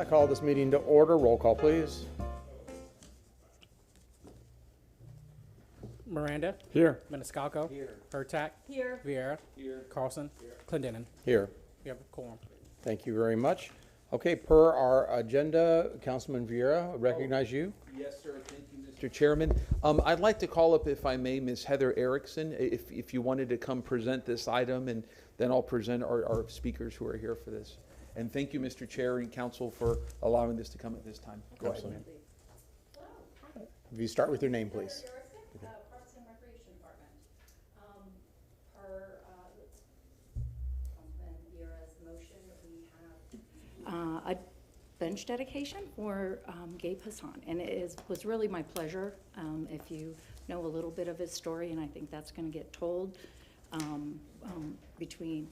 I call this meeting to order. Roll call, please. Miranda. Here. Maniscalco. Here. Hurtak. Here. Vieira. Here. Carlson. Clendenin. Here. We have a quorum. Thank you very much. Okay, per our agenda, Councilman Vieira, I recognize you. Yes, sir. Thank you, Mr. Chairman. I'd like to call up, if I may, Ms. Heather Erickson, if you wanted to come present this item, and then I'll present our speakers who are here for this. And thank you, Mr. Chair and Council, for allowing this to come at this time. Go ahead, ma'am. If you start with your name, please. Parks and Recreation Department. Per Councilman Vieira's motion, we have a bench dedication for Gabe Hassan, and was really my pleasure. If you know a little bit of his story, and I think that's going to get told between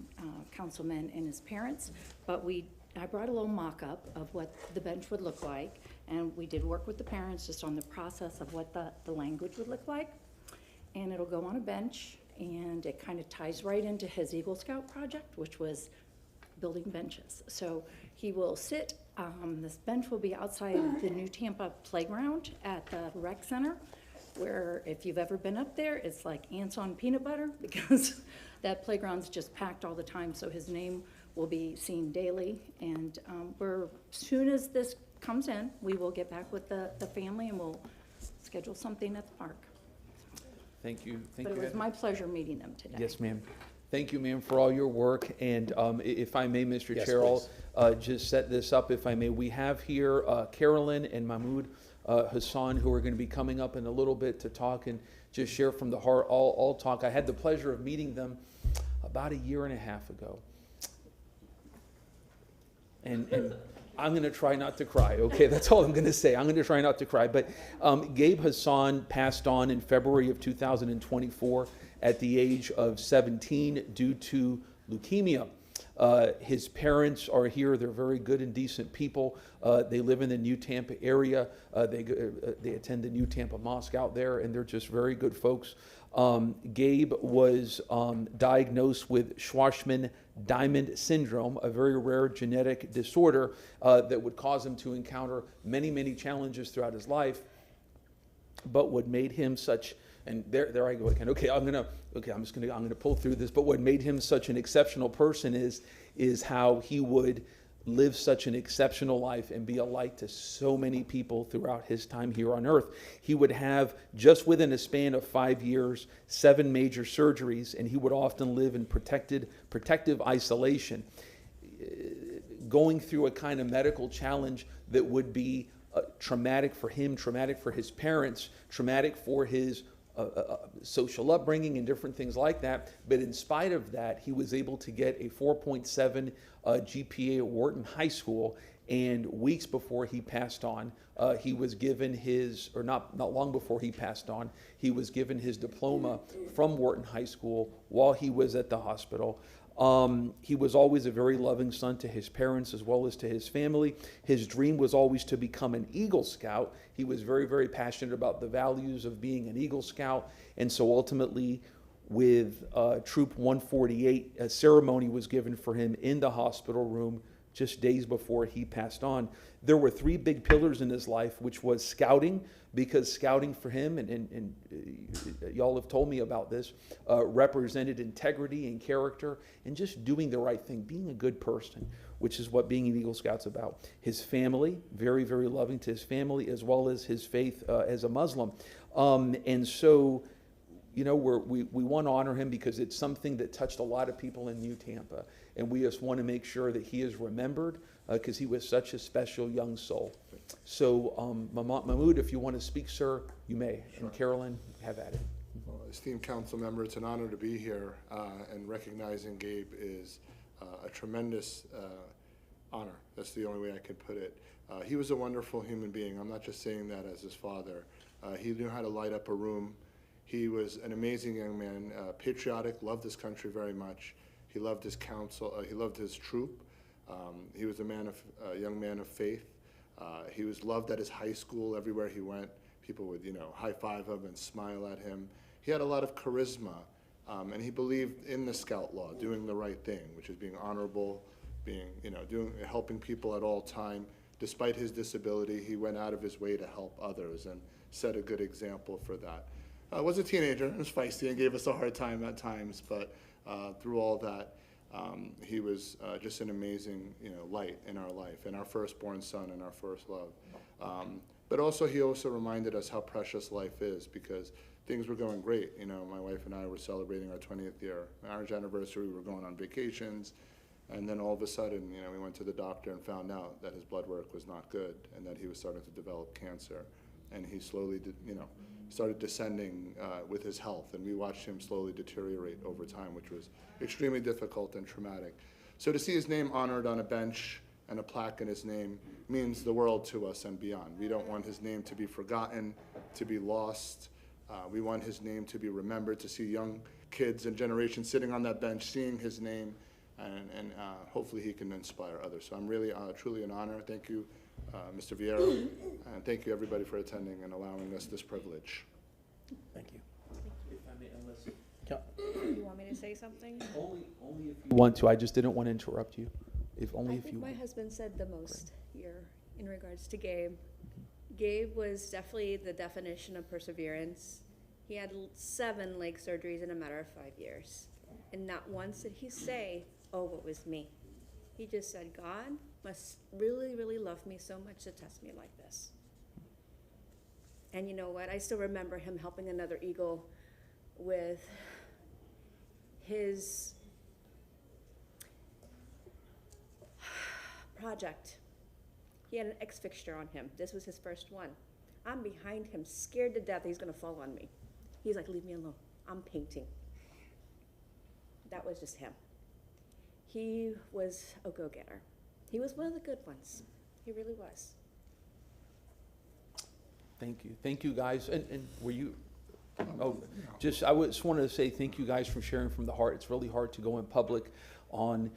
councilman and his parents, but I brought a little mock-up of what the bench would look like, and we did work with the parents just on the process of what the language would look like. And it'll go on a bench, and it kind of ties right into his Eagle Scout project, which was building benches. So he will sit, this bench will be outside the new Tampa playground at the rec center, where if you've ever been up there, it's like ants on peanut butter, because that playground's just packed all the time. So his name will be seen daily, and soon as this comes in, we will get back with the family, and we'll schedule something at the park. Thank you. But it was my pleasure meeting them today. Yes, ma'am. Thank you, ma'am, for all your work. And if I may, Mr. Yes, Chair, I'll just set this up, if I may. We have here Carolyn and Mahmoud Hassan, who are going to be coming up in a little bit to talk and just share from the heart, all talk. I had the pleasure of meeting them about a year and a half ago. And I'm going to try not to cry, okay? That's all I'm going to say. I'm going to try not to cry. But Gabe Hassan passed on in February of 2024 at the age of 17 due to leukemia. His parents are here. They're very good and decent people. They live in the New Tampa area. They attend the New Tampa Mosque out there, and they're just very good folks. Gabe was diagnosed with Schwarzman-Diamond syndrome, a very rare genetic disorder that would cause him to encounter many, many challenges throughout his life. But what made him such, and there I go again. I'm gonna pull through this. But what made him such an exceptional person is how he would live such an exceptional life and be a light to so many people throughout his time here on earth. He would have, just within a span of 5 years, 7 major surgeries, and he would often live in protective isolation, going through a kind of medical challenge that would be traumatic for him, traumatic for his parents, traumatic for his social upbringing and different things like that. But in spite of that, he was able to get a 4.7 GPA at Wharton High School. And weeks before he passed on, he was given his, or not long before he passed on, he was given his diploma from Wharton High School while he was at the hospital. He was always a very loving son to his parents as well as to his family. His dream was always to become an Eagle Scout. He was very, very passionate about the values of being an Eagle Scout. And so ultimately, with Troop 148, a ceremony was given for him in the hospital room just days before he passed on. There were 3 big pillars in his life, which was scouting, because scouting for him, and y'all have told me about this, represented integrity and character and just doing the right thing, being a good person, which is what being an Eagle Scout's about. His family, very, very loving to his family, as well as his faith as a Muslim. And so, you know, we want to honor him because it's something that touched a lot of people in New Tampa. And we just want to make sure that he is remembered because he was such a special young soul. So, Mahmoud, if you want to speak, sir, you may. Sure. And Carolyn, have at it. Well, esteemed council member, it's an honor to be here, and recognizing Gabe is a tremendous honor. That's the only way I could put it. He was a wonderful human being. I'm not just saying that as his father. He knew how to light up a room. He was an amazing young man, patriotic, loved his country very much. He loved his council. He loved his troop. He was a young man of faith. He was loved at his high school. Everywhere he went, people would, high five him and smile at him. He had a lot of charisma, and he believed in the Scout law, doing the right thing, which is being honorable, being, helping people at all time, despite his disability, he went out of his way to help others and set a good example for that. Was a teenager, was feisty and gave us a hard time at times, but through all that, he was just an amazing, light in our life, and our firstborn son and our first love. But also, he also reminded us how precious life is, because things were going great. My wife and I were celebrating our 20th year marriage anniversary. We were going on vacations, and then all of a sudden, we went to the doctor and found out that his blood work was not good and that he was starting to develop cancer. And he slowly, started descending with his health, and we watched him slowly deteriorate over time, which was extremely difficult and traumatic. So to see his name honored on a bench and a plaque in his name means the world to us and beyond. We don't want his name to be forgotten, to be lost. We want his name to be remembered, to see young kids and generations sitting on that bench, seeing his name, and hopefully he can inspire others. So I'm really, truly an honor. Thank you, Mr. Vieira, and thank you everybody for attending and allowing us this privilege. Thank you. If I may, unless, You want me to say something? only if you want to. I just didn't want to interrupt you. If only I if think you my want. husband said the most here in regards to Gabe. Gabe was definitely the definition of perseverance. He had 7 leg surgeries in a matter of 5 years. And not once did he say, oh, it was me. He just said, God must really, really love me so much to test me like this. And you know what? I still remember him helping another eagle with his project. He had an X fixture on him. This was his first one. I'm behind him, scared to death he's gonna fall on me. He's like, leave me alone. I'm painting. That was just him. He was a go-getter. He was one of the good ones. He really was. Thank you. Thank you, guys. And were you, I just wanted to say thank you guys for sharing from the heart. It's really hard to go in public on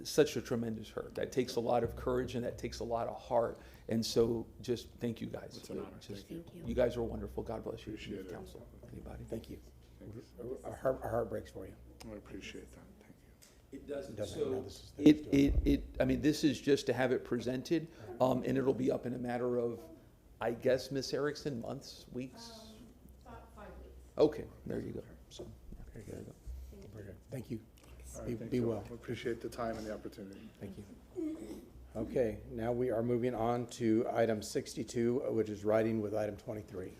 such a tremendous hurt. That takes a lot of courage and that takes a lot of heart. And so just thank you guys. It's an honor. Just- Thank you. You guys are wonderful. God bless you. Appreciate it. Council. Anybody? Thank you. Thanks. Our heart breaks for you. I appreciate that. Thank you. It doesn't. Doesn't, So no, this is- I mean, this is just to have it presented, and it'll be up in a matter of, I guess, Ms. Erickson, months, weeks? About 5 weeks. Okay, there you go. So, there you go. Very good. Thank you. All Be- right, thank be you. well. We appreciate the time and the opportunity. Thank you. Okay, now we are moving on to item 62, which is riding with item 23.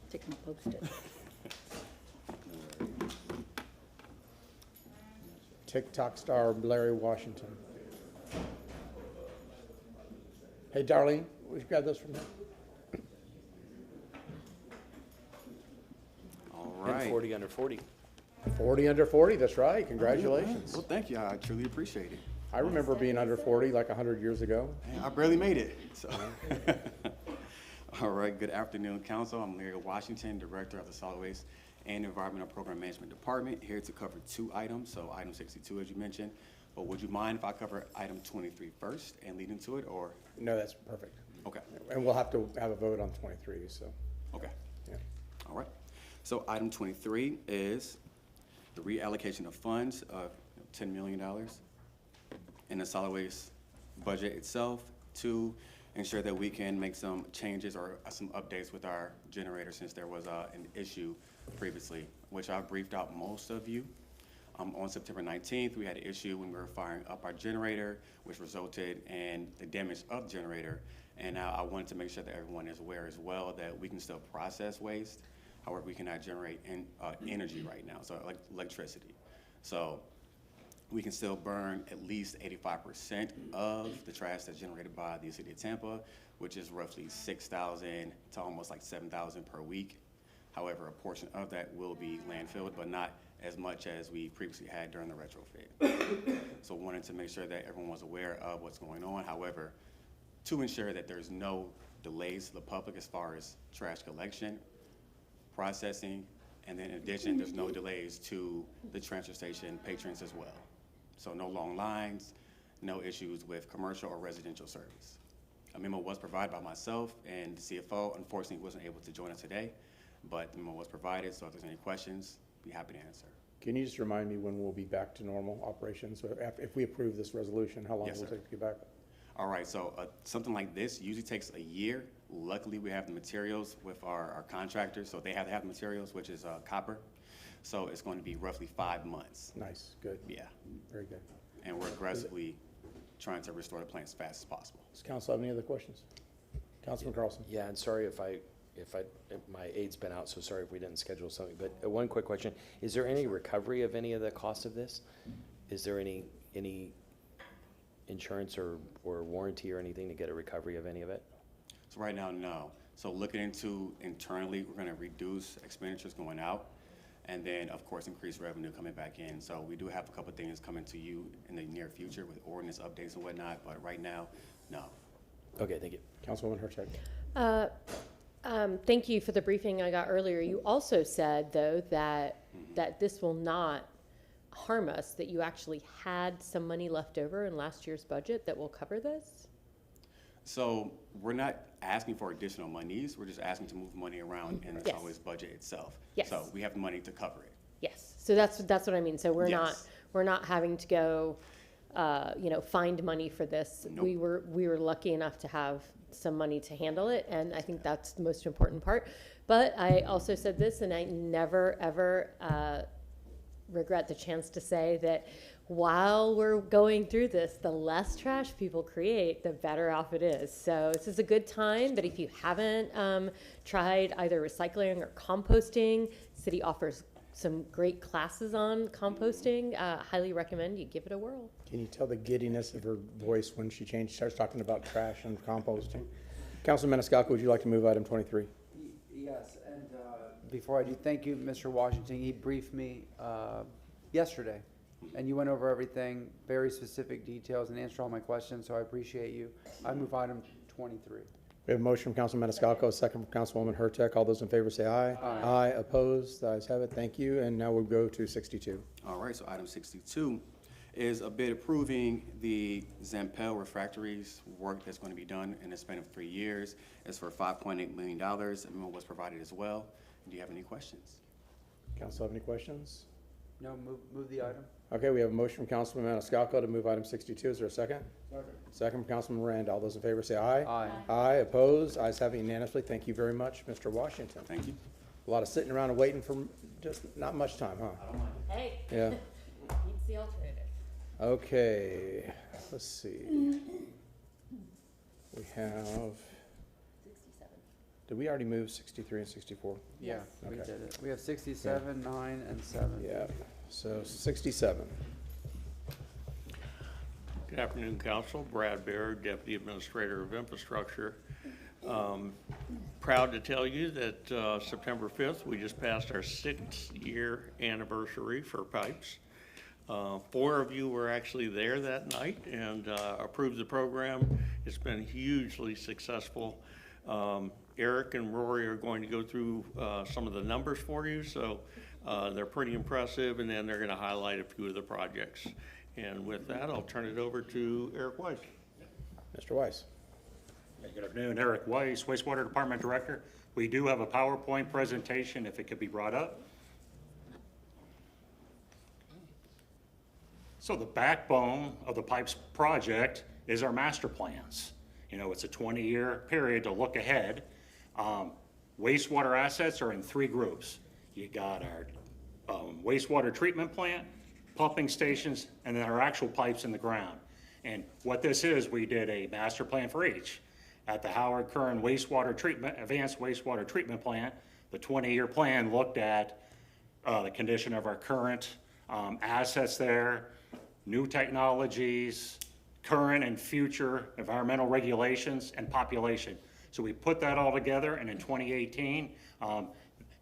Take my Post-it. TikTok star Larry Washington. Hey, Darlene, will you grab those from him? All And right. 40 under 40. 40 under 40, that's right, congratulations. Well, thank you. I truly appreciate it. I remember being under 40 like 100 years ago. Man, I barely made it. So. All right. Good afternoon, Council. I'm Larry Washington, Director of the Solid Waste and Environmental Program Management Department, here to cover 2 items. So item 62, as you mentioned. But would you mind if I cover item 23 first and lead into it, or? No, that's perfect. Okay. And we'll have to have a vote on 23, so, Okay. yeah. All right. So item 23 is the reallocation of funds of $10 million in the solid waste budget itself to ensure that we can make some changes or some updates with our generator, since there was an issue previously, which I briefed out most of you. On September 19th, we had an issue when we were firing up our generator, which resulted in the damage of the generator. And I wanted to make sure that everyone is aware as well that we can still process waste. However, we cannot generate energy right now, so like electricity. So we can still burn at least 85% of the trash that's generated by the city of Tampa, which is roughly 6,000 to almost like 7,000 per week. However, a portion of that will be landfilled, but not as much as we previously had during the retrofit. So wanted to make sure that everyone was aware of what's going on. However, to ensure that there's no delays to the public as far as trash collection, processing, and then in addition, there's no delays to the transfer station patrons as well. So no long lines, no issues with commercial or residential service. A memo was provided by myself, and the CFO unfortunately wasn't able to join us today. but the memo was provided, so if there's any questions, be happy to answer. Can you just remind me when we'll be back to normal operations? So if we approve this resolution, how long Yes, will it sir. take to get back? All right, so something like this usually takes a year. Luckily, we have the materials with our contractors, so they have to have the materials, which is copper. So it's going to be roughly 5 months. Nice, good, Yeah, very good. and we're aggressively trying to restore the plant as fast as possible. Does council have any other questions? Councilman Carlson? Yeah, and sorry if my aid's been out, so sorry if we didn't schedule something, but one quick question. Is there any recovery of any of the cost of this? Is there any insurance or warranty or anything to get a recovery of any of it? So right now, no. So looking into internally, we're gonna reduce expenditures going out, and then, of course, increase revenue coming back in. So we do have a couple things coming to you in the near future with ordinance updates and whatnot, but right now, no. Okay, thank you. Councilwoman Hurtak? Thank you for the briefing I got earlier. You also said, though, that this will not harm us, that you actually had some money left over in last year's budget that will cover this? So we're not asking for additional monies, we're just asking to move money around in the Yes. always budget itself. Yes. So we have the money to cover it. Yes, so that's what I mean. So Yes. we're not having to go, find money for this. Nope. We were lucky enough to have some money to handle it, and I think that's the most important part. But I also said this, and I never, ever regret the chance to say that while we're going through this, the less trash people create, the better off it is. So this is a good time, but if you haven't tried either recycling or composting, city offers some great classes on composting. Highly recommend you give it a whirl. Can you tell the giddiness of her voice when she starts talking about trash and composting? Councilman Maniscalco, would you like to move item 23? Yes, and before I do, thank you, Mr. Washington. He briefed me yesterday, and you went over everything, very specific details, and answered all my questions, so I appreciate you. I move item 23. We have a motion from Councilman Maniscalco, a second from Councilwoman Hurtak. All those in favor say aye. Aye. Opposed? The ayes have it. Thank you. And now we'll go to 62. All right, so item 62 is a bid approving the Zampel refractories work that's going to be done in the span of 3 years. It's for $5.8 million. A memo was provided as well. Do you have any questions? Council have any questions? No, move the item. Okay, we have a motion from Councilman Maniscalco to move item 62. Is there a second? Second from Councilman Miranda. All those in favor say aye. Aye. Aye. Opposed? Ayes have it unanimously. Thank you very much, Mr. Washington. Thank you. A lot of sitting around and waiting for just not much time, huh? Hey, Yeah. keeps the alternative. Okay, let's see. We have, did we already move 63 and 64? Yeah, we Okay. did it. We have 67, 9, and 7. Yeah, so 67. Good afternoon, Council. Brad Baird, Deputy Administrator of Infrastructure. Proud to tell you that September 5th, we just passed our 6th-year anniversary for pipes. 4 of you were actually there that night and approved the program. It's been hugely successful. Eric and Rory are going to go through some of the numbers for you, so they're pretty impressive, and then they're going to highlight a few of the projects. And with that, I'll turn it over to Eric Weiss. Mr. Weiss. Good afternoon, Eric Weiss, Wastewater Department Director. We do have a PowerPoint presentation, if it could be brought up. So the backbone of the pipes project is our master plans. You know, it's a 20-year period to look ahead. Wastewater assets are in 3 groups. You got our wastewater treatment plant, pumping stations, and then our actual pipes in the ground. And what this is, we did a master plan for each. At the Howard Curran Wastewater Treatment, Advanced Wastewater Treatment Plant, the 20-year plan looked at the condition of our current assets there, new technologies, current and future environmental regulations, and population. So we put that all together, and in 2018,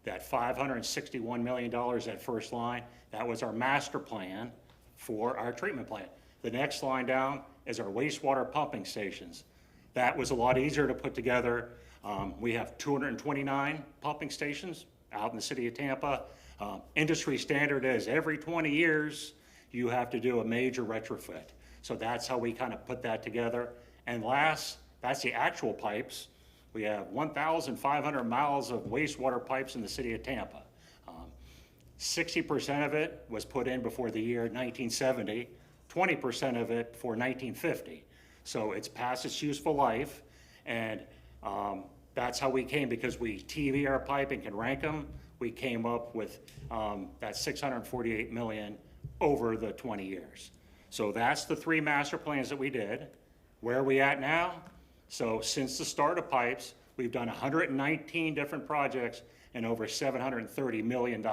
that $561 million, that first line, that was our master plan for our treatment plant. The next line down is our wastewater pumping stations. That was a lot easier to put together. We have 229 pumping stations out in the city of Tampa. Industry standard is every 20 years, you have to do a major retrofit. So that's how we kind of put that together. And last, that's the actual pipes. We have 1,500 miles of wastewater pipes in the city of Tampa. 60% of it was put in before the year 1970, 20% of it for 1950. So it's past its useful life, and that's how we came, because we TV our pipe and can rank them. We came up with that 648 million over the 20 years. So that's the 3 master plans that we did. Where are we at now? So since the start of pipes, we've done 119 different projects and over $730 million.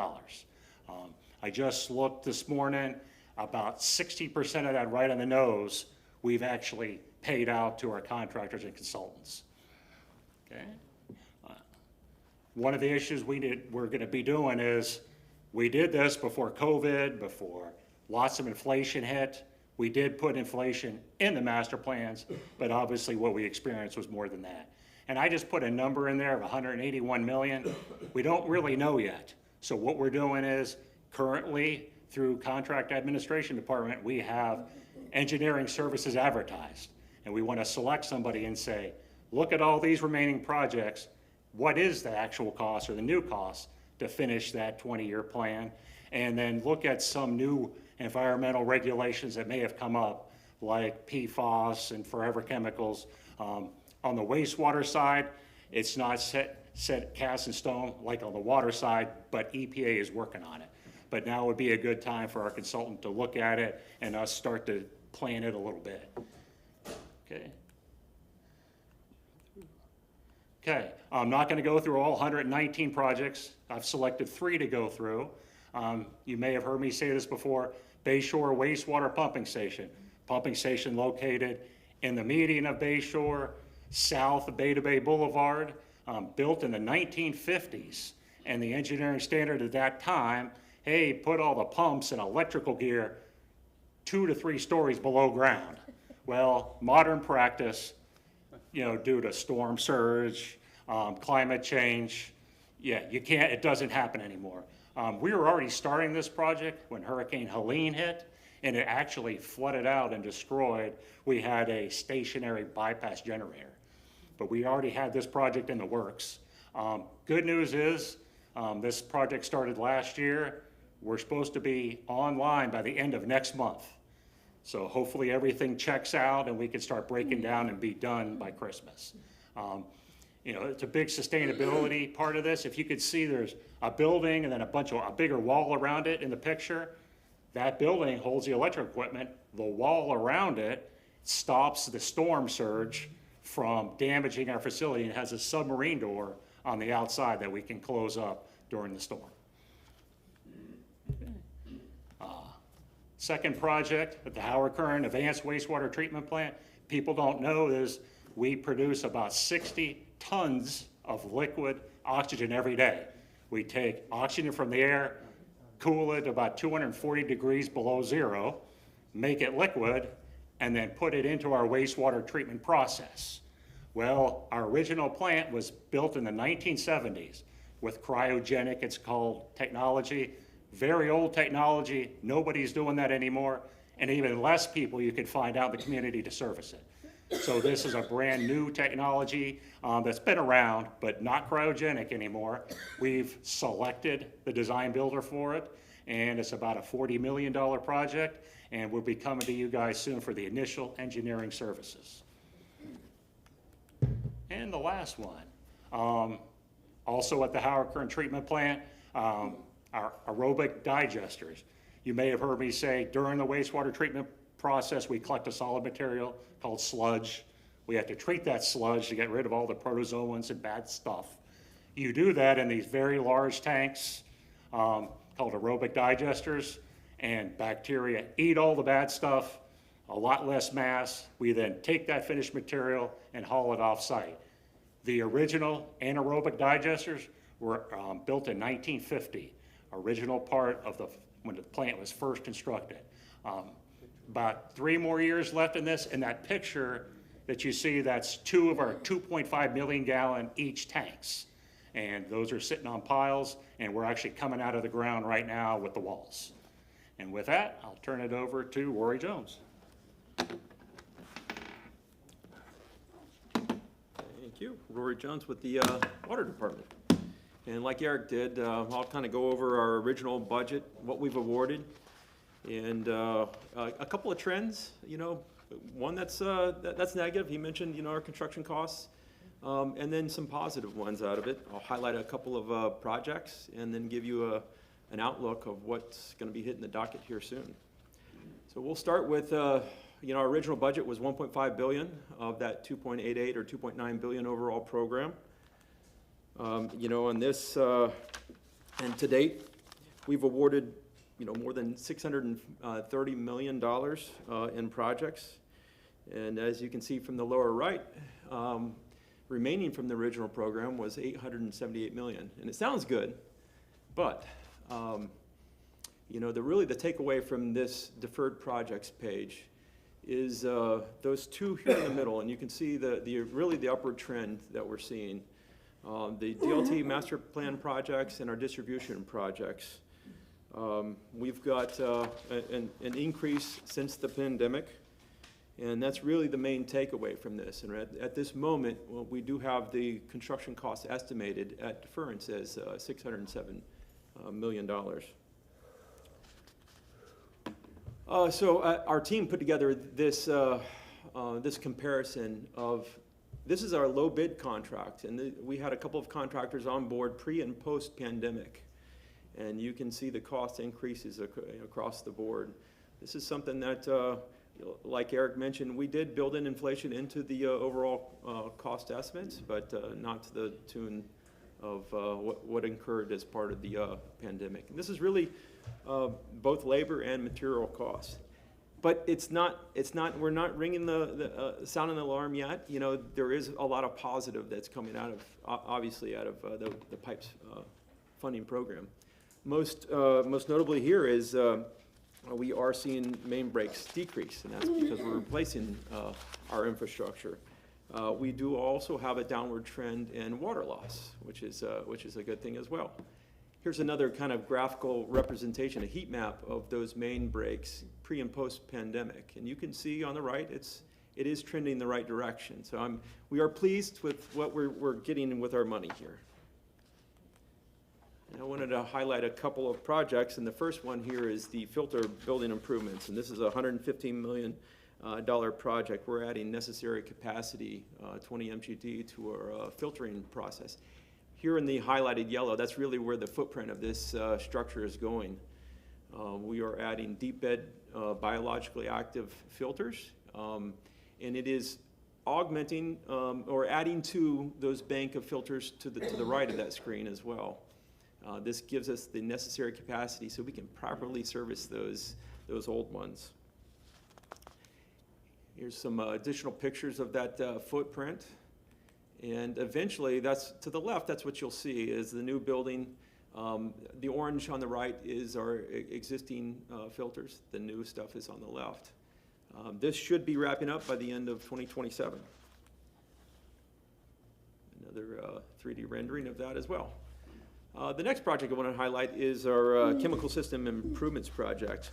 I just looked this morning, about 60% of that, right on the nose, we've actually paid out to our contractors and consultants. Okay? One of the issues we're gonna be doing is, we did this before COVID, before lots of inflation hit. We did put inflation in the master plans, but obviously what we experienced was more than that. And I just put a number in there of 181 million. We don't really know yet. So what we're doing is, currently, through Contract Administration Department, we have engineering services advertised. And we want to select somebody and say, look at all these remaining projects. What is the actual cost or the new cost to finish that 20-year plan? And then look at some new environmental regulations that may have come up, like PFAS and forever chemicals. On the wastewater side, it's not cast in stone like on the water side, but EPA is working on it. But now would be a good time for our consultant to look at it and us start to plan it a little bit. Okay. Okay, I'm not going to go through all 119 projects. I've selected 3 to go through. You may have heard me say this before, Bayshore Wastewater Pumping Station. Pumping station located in the median of Bayshore, south of Beta Bay Boulevard, built in the 1950s. And the engineering standard at that time, hey, put all the pumps and electrical gear 2 to 3 stories below ground. Well, modern practice, due to storm surge, climate change, it doesn't happen anymore. We were already starting this project when Hurricane Helene hit, and it actually flooded out and destroyed. We had a stationary bypass generator, but we already had this project in the works. Good news is, this project started last year. We're supposed to be online by the end of next month. So hopefully everything checks out and we can start breaking down and be done by Christmas. It's a big sustainability part of this. If you could see, there's a building and then a bigger wall around it in the picture. That building holds the electric equipment. The wall around it stops the storm surge from damaging our facility, and has a submarine door on the outside that we can close up during the storm. Second project at the Howard Curran Advanced Wastewater Treatment Plant. People don't know is we produce about 60 tons of liquid oxygen every day. We take oxygen from the air, cool it about 240 degrees below zero, make it liquid, and then put it into our wastewater treatment process. Well, our original plant was built in the 1970s with cryogenic, it's called, technology. Very old technology, nobody's doing that anymore, and even less people you could find out in the community to service it. So this is a brand new technology that's been around, but not cryogenic anymore. We've selected the design builder for it, and it's about a $40 million project, and we'll be coming to you guys soon for the initial engineering services. And the last one, also at the Howard Curran Treatment Plant, our aerobic digesters. You may have heard me say during the wastewater treatment process, we collect a solid material called sludge. We have to treat that sludge to get rid of all the protozoans and bad stuff. You do that in these very large tanks called aerobic digesters, and bacteria eat all the bad stuff, a lot less mass. We then take that finished material and haul it off site. The original anaerobic digesters were built in 1950. Original part of when the plant was first constructed. About 3 more years left in this. In that picture that you see, that's 2 of our 2.5 million gallon each tanks. And those are sitting on piles, and we're actually coming out of the ground right now with the walls. And with that, I'll turn it over to Rory Jones. Thank Thank you. Rory Jones with the Water Department. And like Eric did, I'll kind of go over our original budget, what we've awarded, and a couple of trends. You know, one that's negative. He mentioned, you know, our construction costs, and then some positive ones out of it. I'll highlight a couple of projects and then give you an outlook of what's going to be hitting the docket here soon. So we'll start with, you know, our original budget was 1.5 billion of that 2.88 or 2.9 billion overall program. You know, on this, and to date, we've awarded, you know, more than $630 million in projects. And as you can see from the lower right, remaining from the original program was 878 million. And it sounds good, but you know, really the takeaway from this deferred projects page is those two here in the middle, and you can see really the upward trend that we're seeing. The DLT master plan projects and our distribution projects. We've got an increase since the pandemic, and that's really the main takeaway from this. And at this moment, well, we do have the construction costs estimated at deference as $607 million. So our team put together this this comparison of, this is our low bid contract, and we had a couple of contractors on board pre and post pandemic, and you can see the cost increases across the board. This is something that, like Eric mentioned, we did build in inflation into the overall cost estimates, but not to the tune of what incurred as part of the pandemic. And this is really both labor and material costs. But we're not ringing sounding the alarm yet. You know, there is a lot of positive that's coming out of, obviously, out of the PIPES funding program. Most notably here is we are seeing main breaks decrease, and that's because we're replacing our infrastructure. We do also have a downward trend in water loss, which is a good thing as well. Here's another kind of graphical representation, a heat map of those main breaks pre and post pandemic. And you can see on the right, it is trending in the right direction. So we are pleased with what we're getting with our money here. And I wanted to highlight a couple of projects, and the first one here is the filter building improvements. And this is a $115 million project. We're adding necessary capacity, 20 MGD, to our filtering process. Here in the highlighted yellow, that's really where the footprint of this structure is going. We are adding deep bed biologically active filters, and it is augmenting or adding to those bank of filters to the right of that screen as well. This gives us the necessary capacity so we can properly service those old ones. Here's some additional pictures of that footprint. And eventually, that's to the left, that's what you'll see is the new building. The orange on the right is our existing filters. The new stuff is on the left. This should be wrapping up by the end of 2027. Another 3D rendering of that as well. The next project I want to highlight is our chemical system improvements project.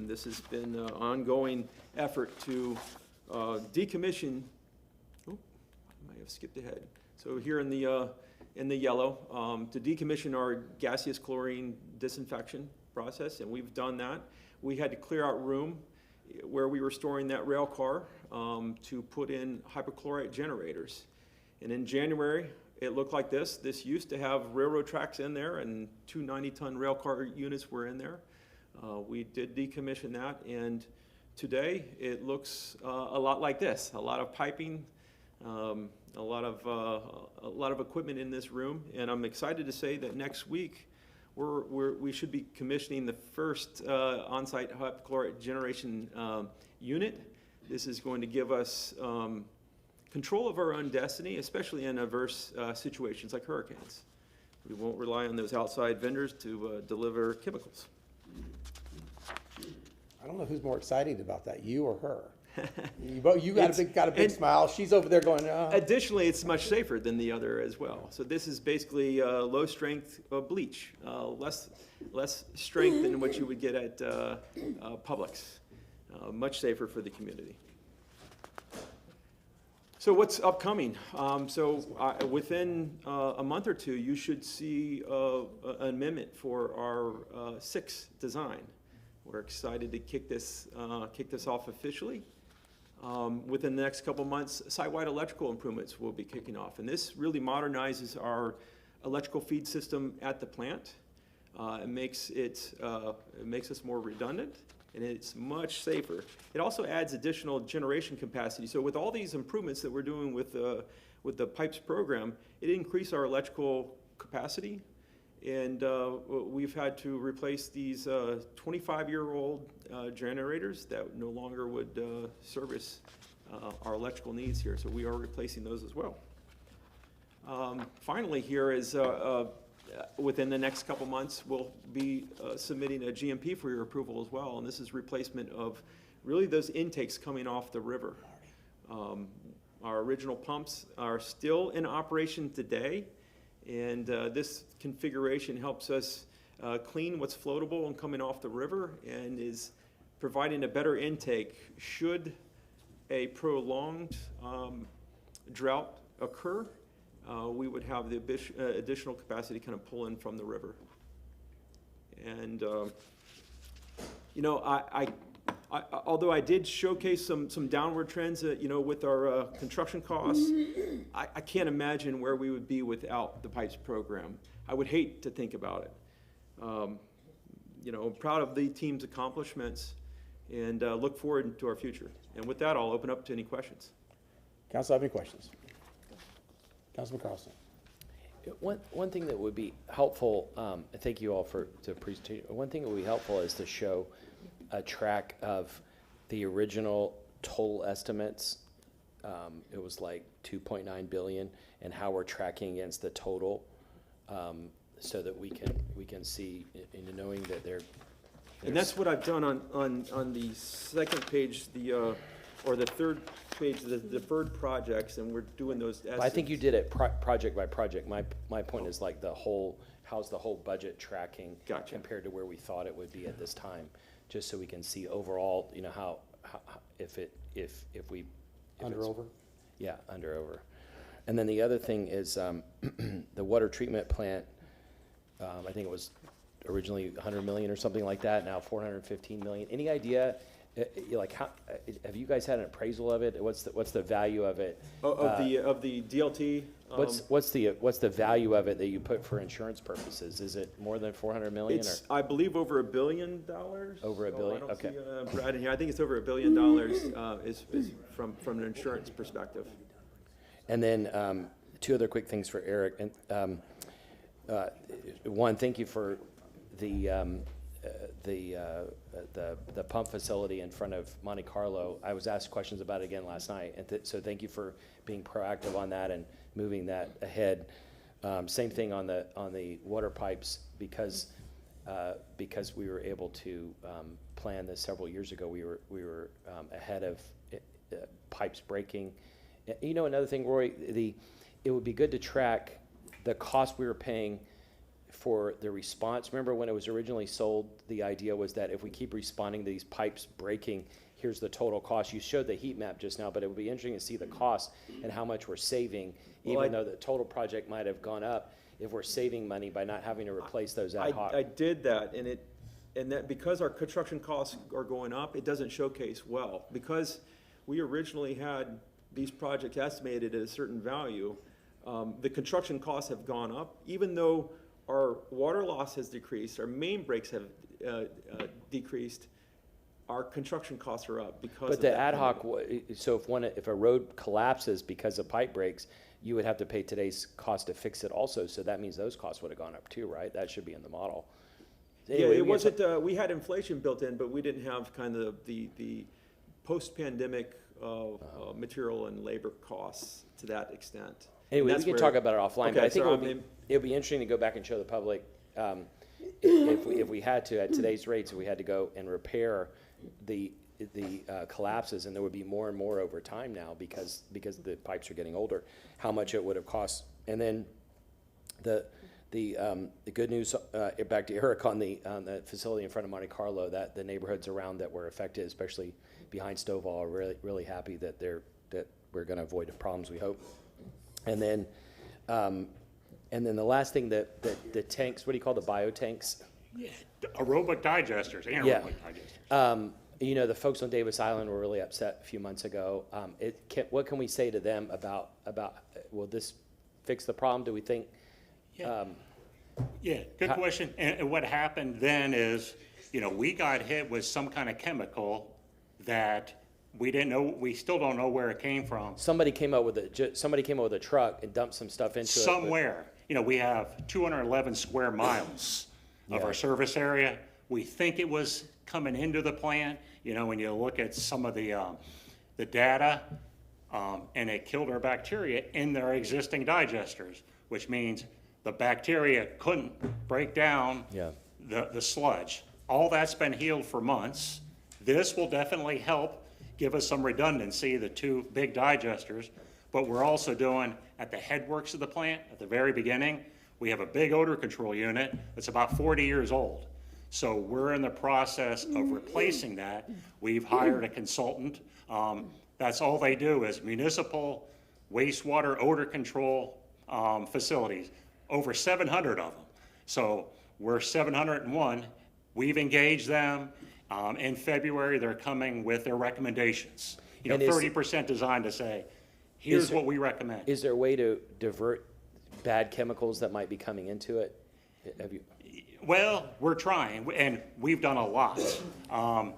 This has been an ongoing effort to decommission. I have skipped ahead. So here in the yellow, to decommission our gaseous chlorine disinfection process, and we've done that. We had to clear out room where we were storing that rail car to put in hypochlorite generators. And in January, it looked like this. This used to have railroad tracks in there, and 2 90-ton rail car units were in there. We did decommission that, and today it looks a lot like this. A lot of piping, a lot of equipment in this room, and I'm excited to say that next week we should be commissioning the first on-site hypochlorite generation unit. This is going to give us control of our own destiny, especially in adverse situations like hurricanes. We won't rely on those outside vendors to deliver chemicals. I don't know who's more excited about that, you or her. You got a big smile. She's over there going, Additionally, it's much safer than the other as well. So this is basically low strength bleach, less strength than what you would get at Publix. Much safer for the community. So what's upcoming? Within a month or two, you should see an amendment for our 6 design. We're excited to kick this off officially. Within the next couple months, site-wide electrical improvements will be kicking off. And this really modernizes our electrical feed system at the plant. It makes us more redundant, and it's much safer. It also adds additional generation capacity. So with all these improvements that we're doing with the pipes program, it increased our electrical capacity. And we've had to replace these 25-year-old generators that no longer would service our electrical needs here. So we are replacing those as well. Finally, here is within the next couple months, we'll be submitting a GMP for your approval as well. And this is replacement of really those intakes coming off the river. Our original pumps are still in operation today. And this configuration helps us clean what's floatable and coming off the river, and is providing a better intake should a prolonged drought occur. We would have the additional capacity kind of pull in from the river. And although I did showcase some downward trends, with our construction costs, I can't imagine where we would be without the pipes program. I would hate to think about it. Proud of the team's accomplishments, and look forward to our future. And with that, I'll open up to any questions. Council have any questions? Councilman Carlson. One thing that would be helpful, thank you all for the presentation. One thing that would be helpful is to show a track of the original total estimates. It was like 2.9 billion, and how we're tracking against the total, so that we can see, knowing that they're. And that's what I've done on the second page, or the third page, the deferred projects, and we're doing those estimates. I think you did it project by project. My point is like how's the whole budget tracking compared to where we thought it would be at this time, just so we can see overall, how if we under over. Yeah, under over. And then the other thing is the water treatment plant. I think it was originally 100 million or something like that. Now 415 million. Any idea? How have you guys had an appraisal of it? What's the value of it? Of the DLT. What's the value of it that you put for insurance purposes? Is it more than 400 million? It's, I believe, over $1 billion. Over $1 billion. I don't Okay. see Brad in here. I think it's over $1 billion is from an insurance perspective. And then 2 other quick things for Eric. And one, thank you for the pump facility in front of Monte Carlo. I was asked questions about it again last night, and so thank you for being proactive on that and moving that ahead. Same thing on the water pipes, because we were able to plan this several years ago. We were ahead of pipes breaking. Another thing, Roy, it would be good to track the cost we were paying for the response. Remember when it was originally sold, the idea was that if we keep responding to these pipes breaking, here's the total cost. You showed the heat map just now, but it would be interesting to see the cost and how much we're saving, even though the total project might have gone up, if we're saving money by not having to replace those ad hoc. I did that, and that because our construction costs are going up, it doesn't showcase well. Because we originally had these projects estimated at a certain value, the construction costs have gone up, even though our water loss has decreased, our main breaks have decreased, our construction costs are up because But of the that ad hoc, so if a road collapses because of pipe breaks, you would have to pay today's cost to fix it also, so that means those costs would have gone up too, right? That should be in the model. Anyway, yeah, it wasn't, we had inflation built in, but we didn't have kind of the post-pandemic material and labor costs to that extent. Anyway, we can talk about it offline, okay, but I think so it would be interesting to go back and show the public, if we had to, at today's rates, if we had to go and repair the collapses, and there would be more and more over time now because the pipes are getting older, how much it would have cost. And then the good news, back to Eric on the facility in front of Monte Carlo, that the neighborhoods around that were affected, especially behind Stovall, are really happy that we're gonna avoid the problems, we hope. And then the last thing, the tanks, what do you call the biotanks? Aerobic digesters, anaerobic digesters. You know, the folks on Davis Island were really upset a few months ago. What can we say to them about, will this fix the problem? Do we think? Yeah, good question. And what happened then is, you know, we got hit with some kind of chemical that we didn't know, we still don't know where it came from. Somebody came up with a truck and dumped some stuff into it. Somewhere. You know, we have 211 square miles of our service area. We think it was coming into the plant. You know, when you look at some of the data, and it killed our bacteria in their existing digesters, which means the bacteria couldn't break down the sludge. All that's been healed for months. This will definitely help give us some redundancy, the two big digesters, but we're also doing at the headworks of the plant, at the very beginning, we have a big odor control unit that's about 40 years old. So we're in the process of replacing that. We've hired a consultant. That's all they do is municipal wastewater odor control facilities, over 700 of them. So we're 701. We've engaged them. In February, they're coming with their recommendations. You know, 30% designed to say, here's what we recommend. Is there a way to divert bad chemicals that might be coming into it? Have you? Well, we're trying, and we've done a lot. I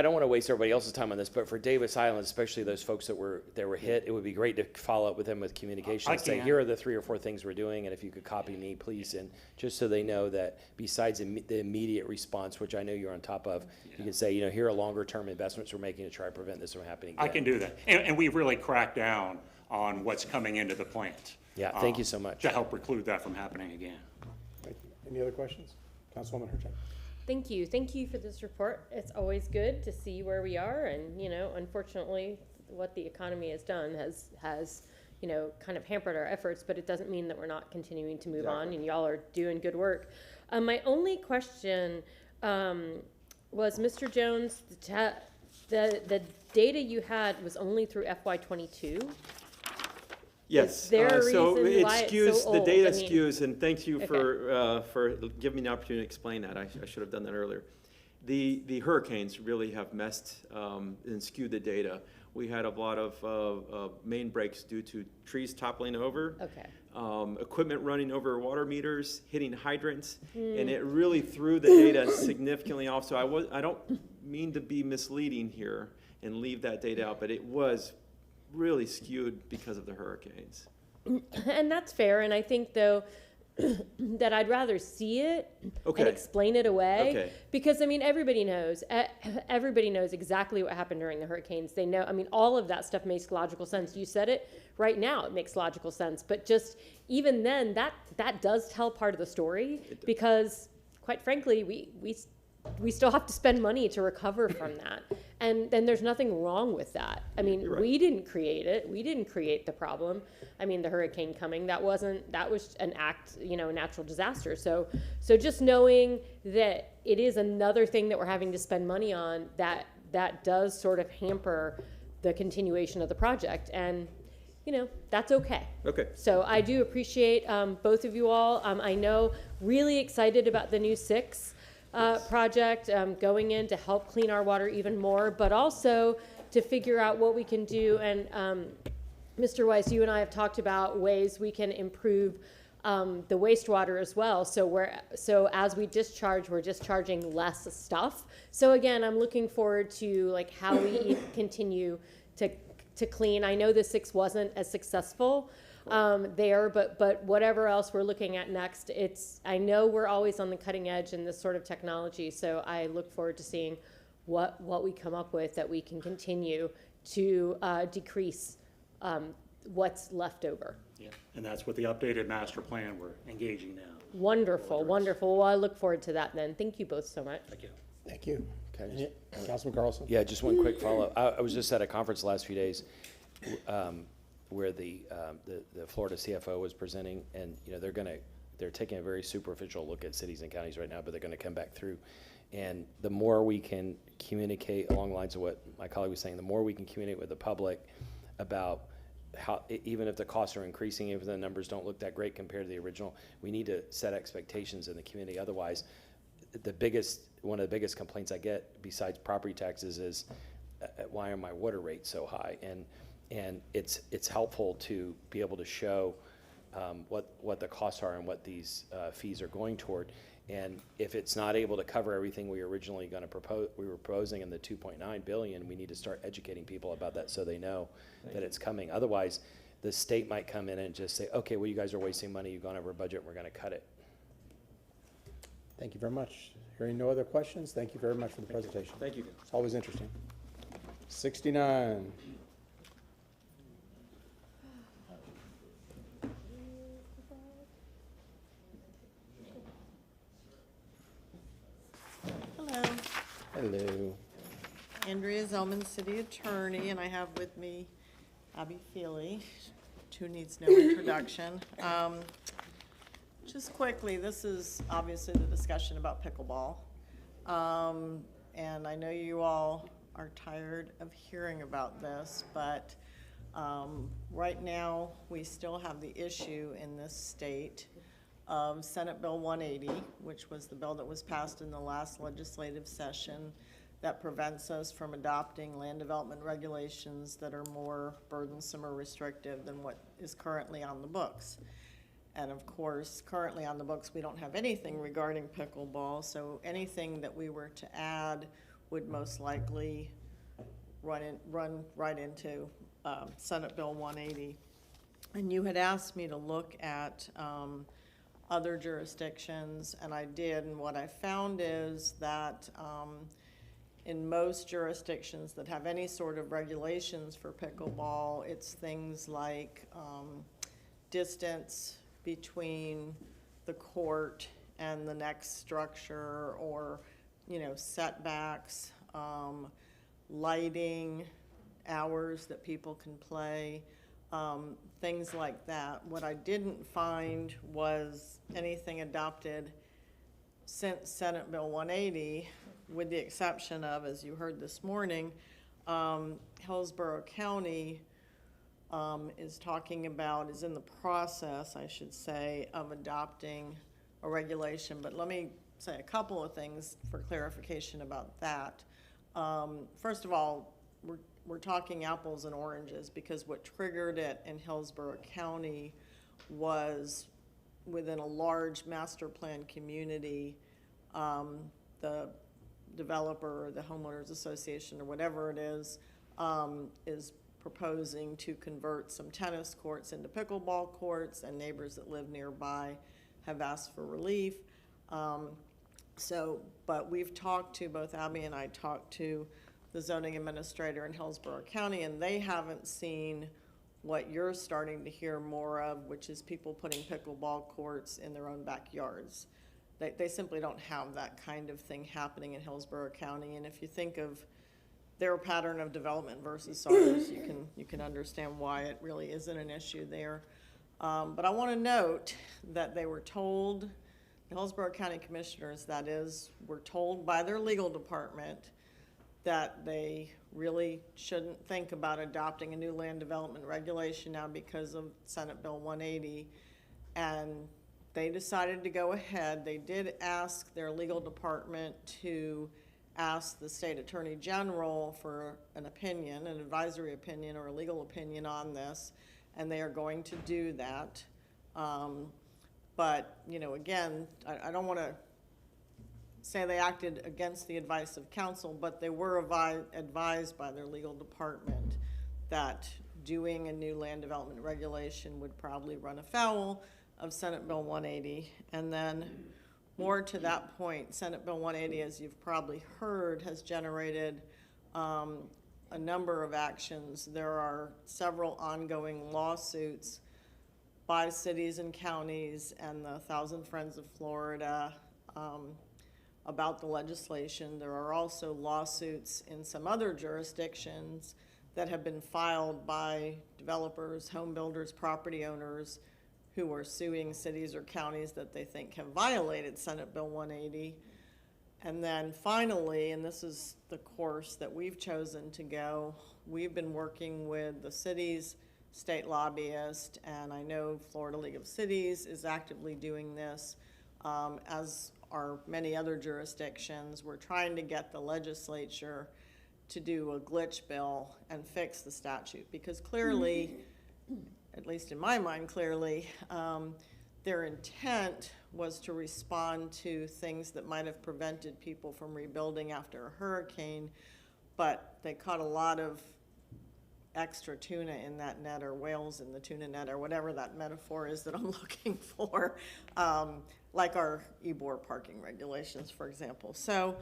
don't want to waste everybody else's time on this, but for Davis Island, especially those folks that were hit, it would be great to follow up with them with communication and say, here are the 3 or 4 things we're doing, and if you could copy me, please, and just so they know that besides the immediate response, which I know you're on top of, you can say, you know, here are longer term investments we're making to try to prevent this from happening again. I can do that, and we've really cracked down on what's coming into the plant. Yeah, thank you so much. To help preclude that from happening again. Thank you. Any other questions? Councilwoman Hurtak. Thank you. Thank you for this report. It's always good to see where we are, and, you know, unfortunately, what the economy has done has, you know, kind of hampered our efforts, but it doesn't mean that we're not continuing to move on, and y'all are doing good work. My only question was, Mr. Jones, the data you had was only through FY22? Yes, Is there a so reason it why it's skews, so the old? data I mean- skews, and thank you Okay. for giving me the opportunity to explain that. I should have done that earlier. The hurricanes really have messed and skewed the data. We had a lot of main breaks due to trees toppling over. Okay. Equipment running over water meters, hitting hydrants, and it really threw the data significantly off. So I don't mean to be misleading here and leave that data out, but it was really skewed because of the hurricanes. And that's fair, and I think, though, that I'd rather see it Okay. and explain it away. Okay. Because, I mean, everybody knows exactly what happened during the hurricanes. They know, I mean, all of that stuff makes logical sense. You said it right now, it makes logical sense. But just even then, that does tell part of the story, because, quite frankly, we still have to spend money to recover from that. And then there's nothing wrong with that. I mean, You're right. we didn't create it. We didn't create the problem. I mean, the hurricane coming, that was an act, you know, natural disaster. So just knowing that it is another thing that we're having to spend money on, that does sort of hamper the continuation of the project. And, you know, that's okay. Okay. So I do appreciate both of you all. I know, really excited about the new 6 project going in to help clean our water even more, but also to figure out what we can do. And Mr. Weiss, you and I have talked about ways we can improve the wastewater as well. So as we discharge, we're discharging less stuff. So again, I'm looking forward to like how we continue to clean. I know the 6 wasn't as successful there, but whatever else we're looking at next, I know we're always on the cutting edge in this sort of technology, so I look forward to seeing what we come up with that we can continue to decrease what's left over. Yeah, and that's what the updated master plan we're engaging now. Wonderful, wonderful. Well, I look forward to that then. Thank you both so much. Thank you. Thank you. Okay. Councilman Carlson. Yeah, just one quick follow-up. I was just at a conference the last few days where the Florida CFO was presenting, and you know they're taking a very superficial look at cities and counties right now, but they're going to come back through And the more we can communicate along the lines of what my colleague was saying, the more we can communicate with the public about how, even if the costs are increasing, even if the numbers don't look that great compared to the original, we need to set expectations in the community. Otherwise, one of the biggest complaints I get besides property taxes is, why are my water rates so high? And it's helpful to be able to show what the costs are and what these fees are going toward. And if it's not able to cover everything we were originally going to propose, we were proposing in the 2.9 billion, we need to start educating people about that so they know that it's coming. Otherwise, the state might come in and just say, okay, well, you guys are wasting money, you've gone over budget, we're going to cut it. Thank you very much. Hearing no other questions, thank you very much for the presentation. Thank you. It's always interesting. 69. Hello, Hello. Andrea Zellman, City Attorney, and I have with me Abby Feely, who needs no introduction. Just quickly, this is obviously the discussion about pickleball. And I know you all are tired of hearing about this, but right now, we still have the issue in this state of Senate Bill 180, which was the bill that was passed in the last legislative session that prevents us from adopting land development regulations that are more burdensome or restrictive than what is currently on the books. And of course, currently on the books, we don't have anything regarding pickleball, so anything that we were to add would most likely run right into Senate Bill 180. And you had asked me to look at other jurisdictions, and I did, and what I found is that in most jurisdictions that have any sort of regulations for pickleball, it's things like distance between the court and the next structure, or setbacks, lighting, hours that people can play, things like that. What I didn't find was anything adopted since Senate Bill 180, with the exception of, as you heard this morning, Hillsborough County is in the process, I should say, of adopting a regulation. But let me say a couple of things for clarification about that. First of all, we're talking apples and oranges, because what triggered it in Hillsborough County was within a large master plan community, the developer or the homeowners association or whatever it is proposing to convert some tennis courts into pickleball courts, and neighbors that live nearby have asked for relief. But we've talked to, both Abby and I talked to the zoning administrator in Hillsborough County, and they haven't seen what you're starting to hear more of, which is people putting pickleball courts in their own backyards. They simply don't have that kind of thing happening in Hillsborough County. And if you think of their pattern of development versus ours, you can understand why it really isn't an issue there. But I want to note that they were told, the Hillsborough County Commissioners, that is, were told by their legal department that they really shouldn't think about adopting a new land development regulation now because of Senate Bill 180. And they decided to go ahead. They did ask their legal department to ask the state attorney general for an opinion, an advisory opinion or a legal opinion on this, and they are going to do that. But, again, I don't want to say they acted against the advice of counsel, but they were advised by their legal department that doing a new land development regulation would probably run afoul of Senate Bill 180. And then more to that point, Senate Bill 180, as you've probably heard, has generated a number of actions. There are several ongoing lawsuits by cities and counties and the Thousand Friends of Florida about the legislation. There are also lawsuits in some other jurisdictions that have been filed by developers, home builders, property owners who are suing cities or counties that they think have violated Senate Bill 180. And then finally, and this is the course that we've chosen to go, we've been working with the city's state lobbyist, and I know Florida League of Cities is actively doing this, as are many other jurisdictions. We're trying to get the legislature to do a glitch bill and fix the statute, because clearly, at least in my mind, clearly, their intent was to respond to things that might have prevented people from rebuilding after a hurricane, but they caught a lot of extra tuna in that net, or whales in the tuna net, or whatever that metaphor is that I'm looking for, like our Ybor parking regulations, for example. So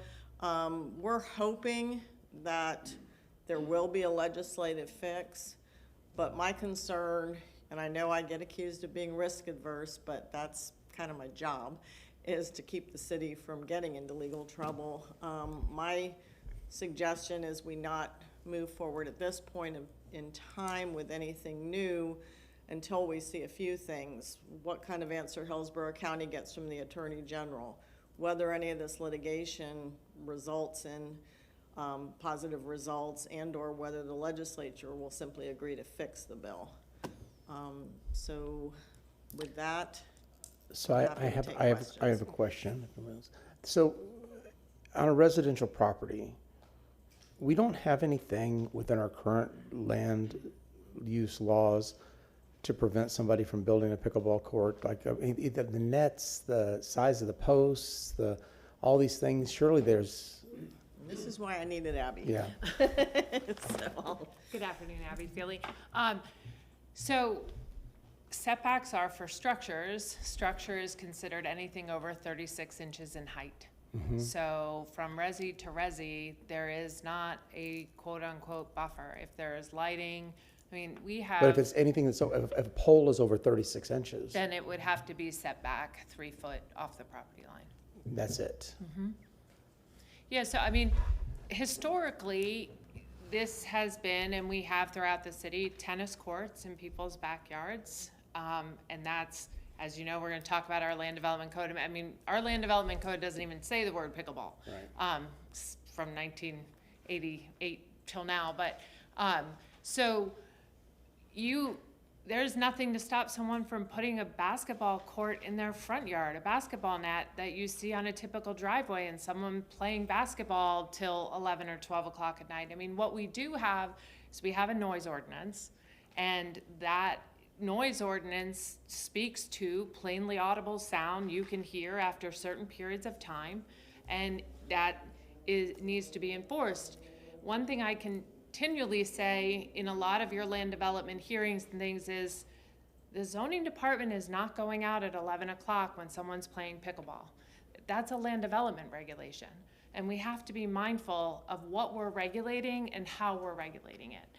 we're hoping that there will be a legislative fix, but my concern, and I know I get accused of being risk adverse, but that's kind of my job, is to keep the city from getting into legal trouble. My suggestion is we not move forward at this point in time with anything new until we see a few things. What kind of answer Hillsborough County gets from the Attorney General, whether any of this litigation results in positive results, and or whether the legislature will simply agree to fix the bill. So with that, So happy I to have, take I have, I questions. have a question. So on a residential property, we don't have anything within our current land use laws to prevent somebody from building a pickleball court, like either the nets, the size of the posts, all these things. Surely there's, this is why I needed Abby. yeah. So, Good afternoon, Abby Feely. So setbacks are for structures. Structure is considered anything over 36 inches in height. So from resi to resi, there is not a quote-unquote buffer. If there is lighting, I mean, we have. But if it's anything that's, if a pole is over 36 inches, then it would have to be set back 3 foot off the property line. that's it. Yeah, so I mean, historically, this has been, and we have throughout the city, tennis courts in people's backyards. And that's, as you know, we're gonna talk about our land development code. I mean, our land development code doesn't even say the word pickleball. Right. From 1988 till now, but, so there's nothing to stop someone from putting a basketball court in their front yard, a basketball net that you see on a typical driveway, and someone playing basketball till 11 or 12 o'clock at night. I mean, what we do have is we have a noise ordinance, and that noise ordinance speaks to plainly audible sound you can hear after certain periods of time, and that needs to be enforced. One thing I continually say in a lot of your land development hearings and things is the zoning department is not going out at 11 o'clock when someone's playing pickleball. That's a land development regulation, and we have to be mindful of what we're regulating and how we're regulating it.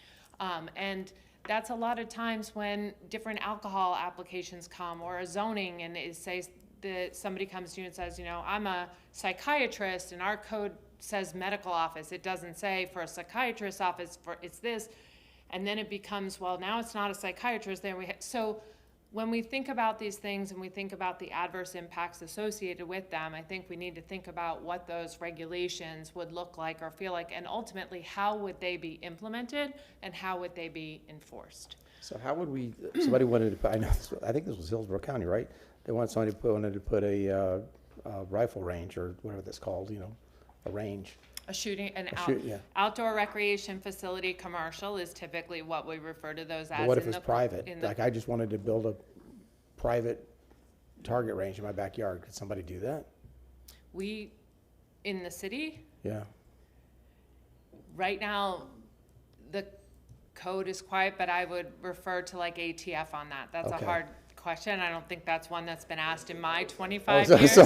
And that's a lot of times when different alcohol applications come, or a zoning, and it says that somebody comes to you and says, you know, I'm a psychiatrist and our code says medical office. It doesn't say for a psychiatrist's office, it's this. And then it becomes, well, now it's not a psychiatrist. So when we think about these things and we think about the adverse impacts associated with them, I think we need to think about what those regulations would look like or feel like, and ultimately how would they be implemented and how would they be enforced. So how would we, somebody wanted to put, I think this was Hillsborough County, right? They wanted wanted to put a rifle range, or whatever that's called, a range. Outdoor recreation facility commercial is typically what we refer to those as. But what if it's private? Like I just wanted to build a private target range in my backyard. Could somebody do that? In the city? Yeah. Right now, the code is quiet, but I would refer to like ATF on that. That's Okay. a hard question. I don't think that's one that's been asked in my 25 years.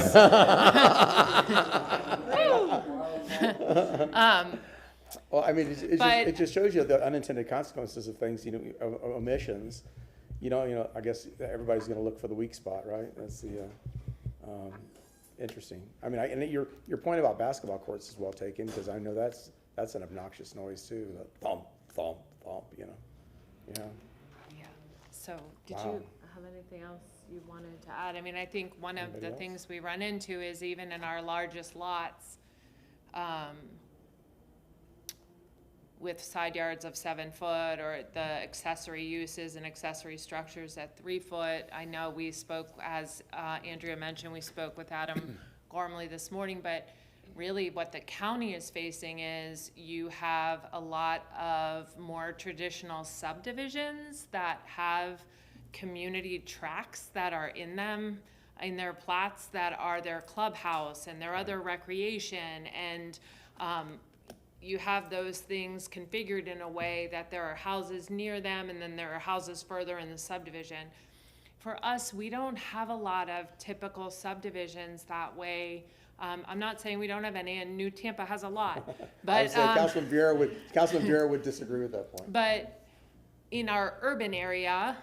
Well, I mean, it just shows you the unintended consequences of things, omissions. I guess everybody's going to look for the weak spot, right? That's the interesting. I mean, and your point about basketball courts is well taken, because I know that's an obnoxious noise too. The thump, thump, thump. Yeah. So, did you have anything else you wanted to add? I mean, I think one of the things we run into is even in our largest lots, with side yards of 7 foot, or the accessory uses and accessory structures at 3 foot. I know we spoke, as Andrea mentioned, we spoke with Adam Gormley this morning, but really what the county is facing is you have a lot of more traditional subdivisions that have community tracks that are in them, in their plats, that are their clubhouse and their other recreation, and you have those things configured in a way that there are houses near them and then there are houses further in the subdivision. For us, we don't have a lot of typical subdivisions that way. I'm not saying we don't have any, and New Tampa has a lot, but I would say Councilman Bureau would disagree with that point. But in our urban area,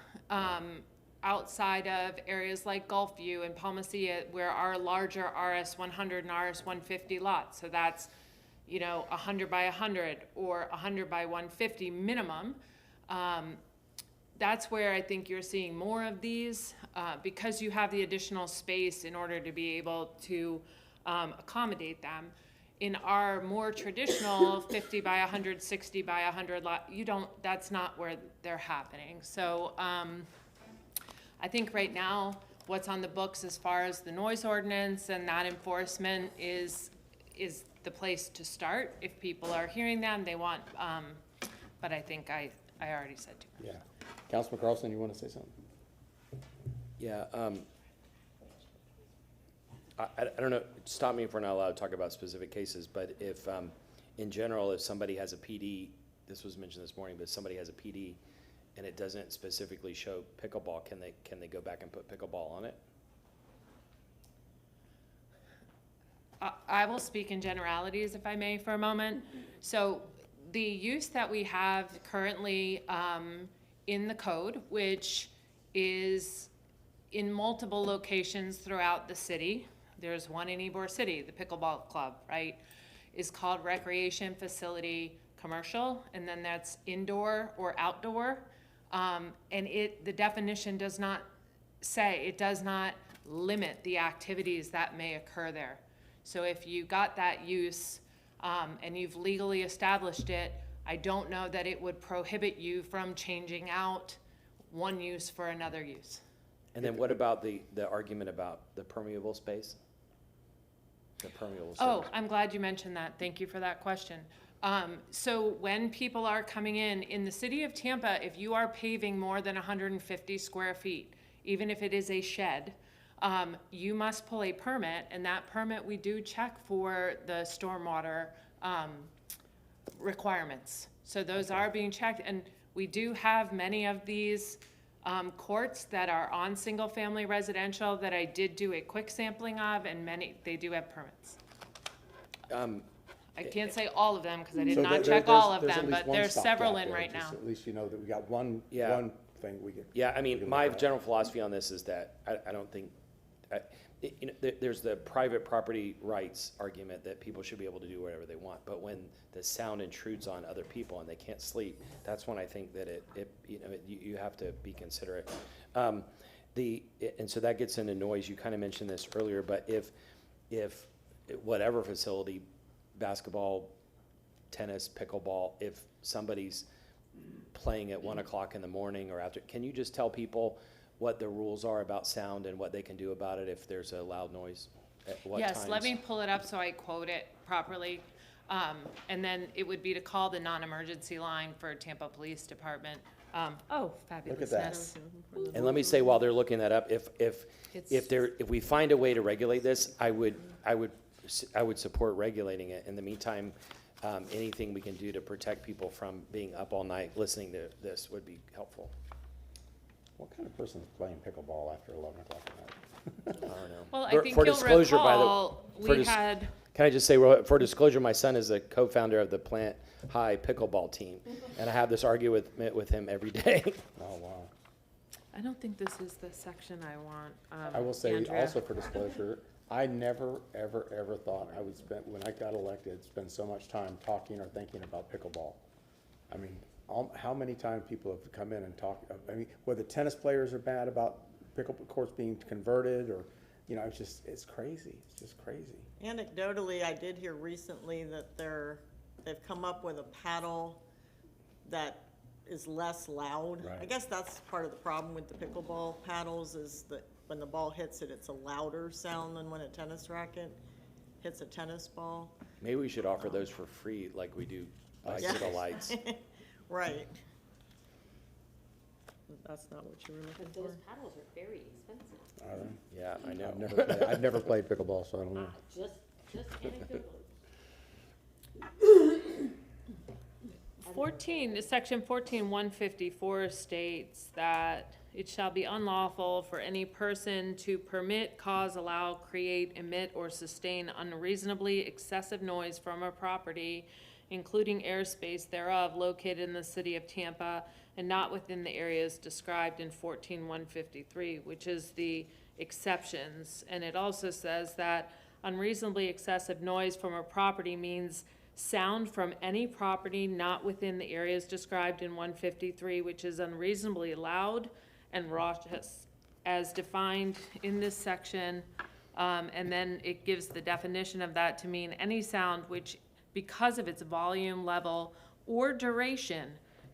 outside of areas like Gulfview and Palmacia, where our larger RS 100 and RS 150 lots, so that's 100 by 100 or 100 by 150 minimum. That's where I think you're seeing more of these because you have the additional space in order to be able to accommodate them. In our more traditional 50 by 100, 60 by 100 lot, that's not where they're happening. So I think right now what's on the books as far as the noise ordinance and that enforcement is the place to start. If people are hearing them, they want, but I think I already said too much. Yeah. Councilman Carlson, you want to say something? Yeah, I don't know, stop me if we're not allowed to talk about specific cases, but if, in general, if somebody has a PD, this was mentioned this morning, but if somebody has a PD and it doesn't specifically show pickleball, can they go back and put pickleball on it? I will speak in generalities, if I may, for a moment. So the use that we have currently in the code, which is in multiple locations throughout the city, there's one in Ybor City, the Pickleball Club, right, is called Recreation Facility Commercial, and then that's indoor or outdoor. And the definition does not say, it does not limit the activities that may occur there. So if you got that use and you've legally established it, I don't know that it would prohibit you from changing out one use for another use. And then what about the argument about the permeable space? The permeable space. Oh, I'm glad you mentioned that. Thank you for that question. So when people are coming in the city of Tampa, if you are paving more than 150 square feet, even if it is a shed, you must pull a permit, and that permit we do check for the stormwater requirements. So those are being checked, and we do have many of these courts that are on single-family residential that I did do a quick sampling of, and they do have permits. I can't say all of them because I did not check all of them, but there's several in right now. At least you know that we got one thing we get. Yeah, I mean, my general philosophy on this is that I don't think, there's the private property rights argument that people should be able to do whatever they want, but when the sound intrudes on other people and they can't sleep, that's when I think that you have to be considerate. And so that gets into noise. You kind of mentioned this earlier, but if whatever facility, basketball, tennis, pickleball, if somebody's playing at 1 o'clock in the morning or after, can you just tell people what the rules are about sound and what they can do about it if there's a loud noise? At what Yes, times? let me pull it up so I quote it properly. And then it would be to call the non-emergency line for Tampa Police Department. Fabulousness. And let me say, while they're looking that up, if we find a way to regulate this, I would support regulating it. In the meantime, anything we can do to protect people from being up all night listening to this would be helpful. What kind of person is playing pickleball after 11 o'clock at night? I don't know. Well, I For think you'll disclosure, recall, can I just say, for disclosure, my son is a co-founder of the Plant High Pickleball team, and I have this argument with him every day. Oh, wow. I don't think this is the section I want, I will say Andrea. also for disclosure, I never, ever, ever thought I would when I got elected, spend so much time talking or thinking about pickleball. I mean, how many times people have come in and talked, whether tennis players are bad about pickleball courts being converted or, it's crazy. It's just crazy. Anecdotally, I did hear recently that they've come up with a paddle that is less loud. I guess that's part of the problem with the pickleball paddles, is that when the ball hits it, it's a louder sound than when a tennis racket hits a tennis ball. Maybe we should offer those for free like we do bicycle lights. Right. That's not what you were looking But for. those paddles are very expensive. Yeah, I know. I've never played pickleball, so I don't know. Just anecdotally. Section 15154 states that it shall be unlawful for any person to permit, cause, allow, create, emit, or sustain unreasonably excessive noise from a property, including airspace thereof, located in the city of Tampa and not within the areas described in 14153, which is the exceptions. And it also says that unreasonably excessive noise from a property means sound from any property not within the areas described in 153, which is unreasonably loud and raucous, as defined in this section. And then it gives the definition of that to mean any sound which, because of its volume, level, or duration,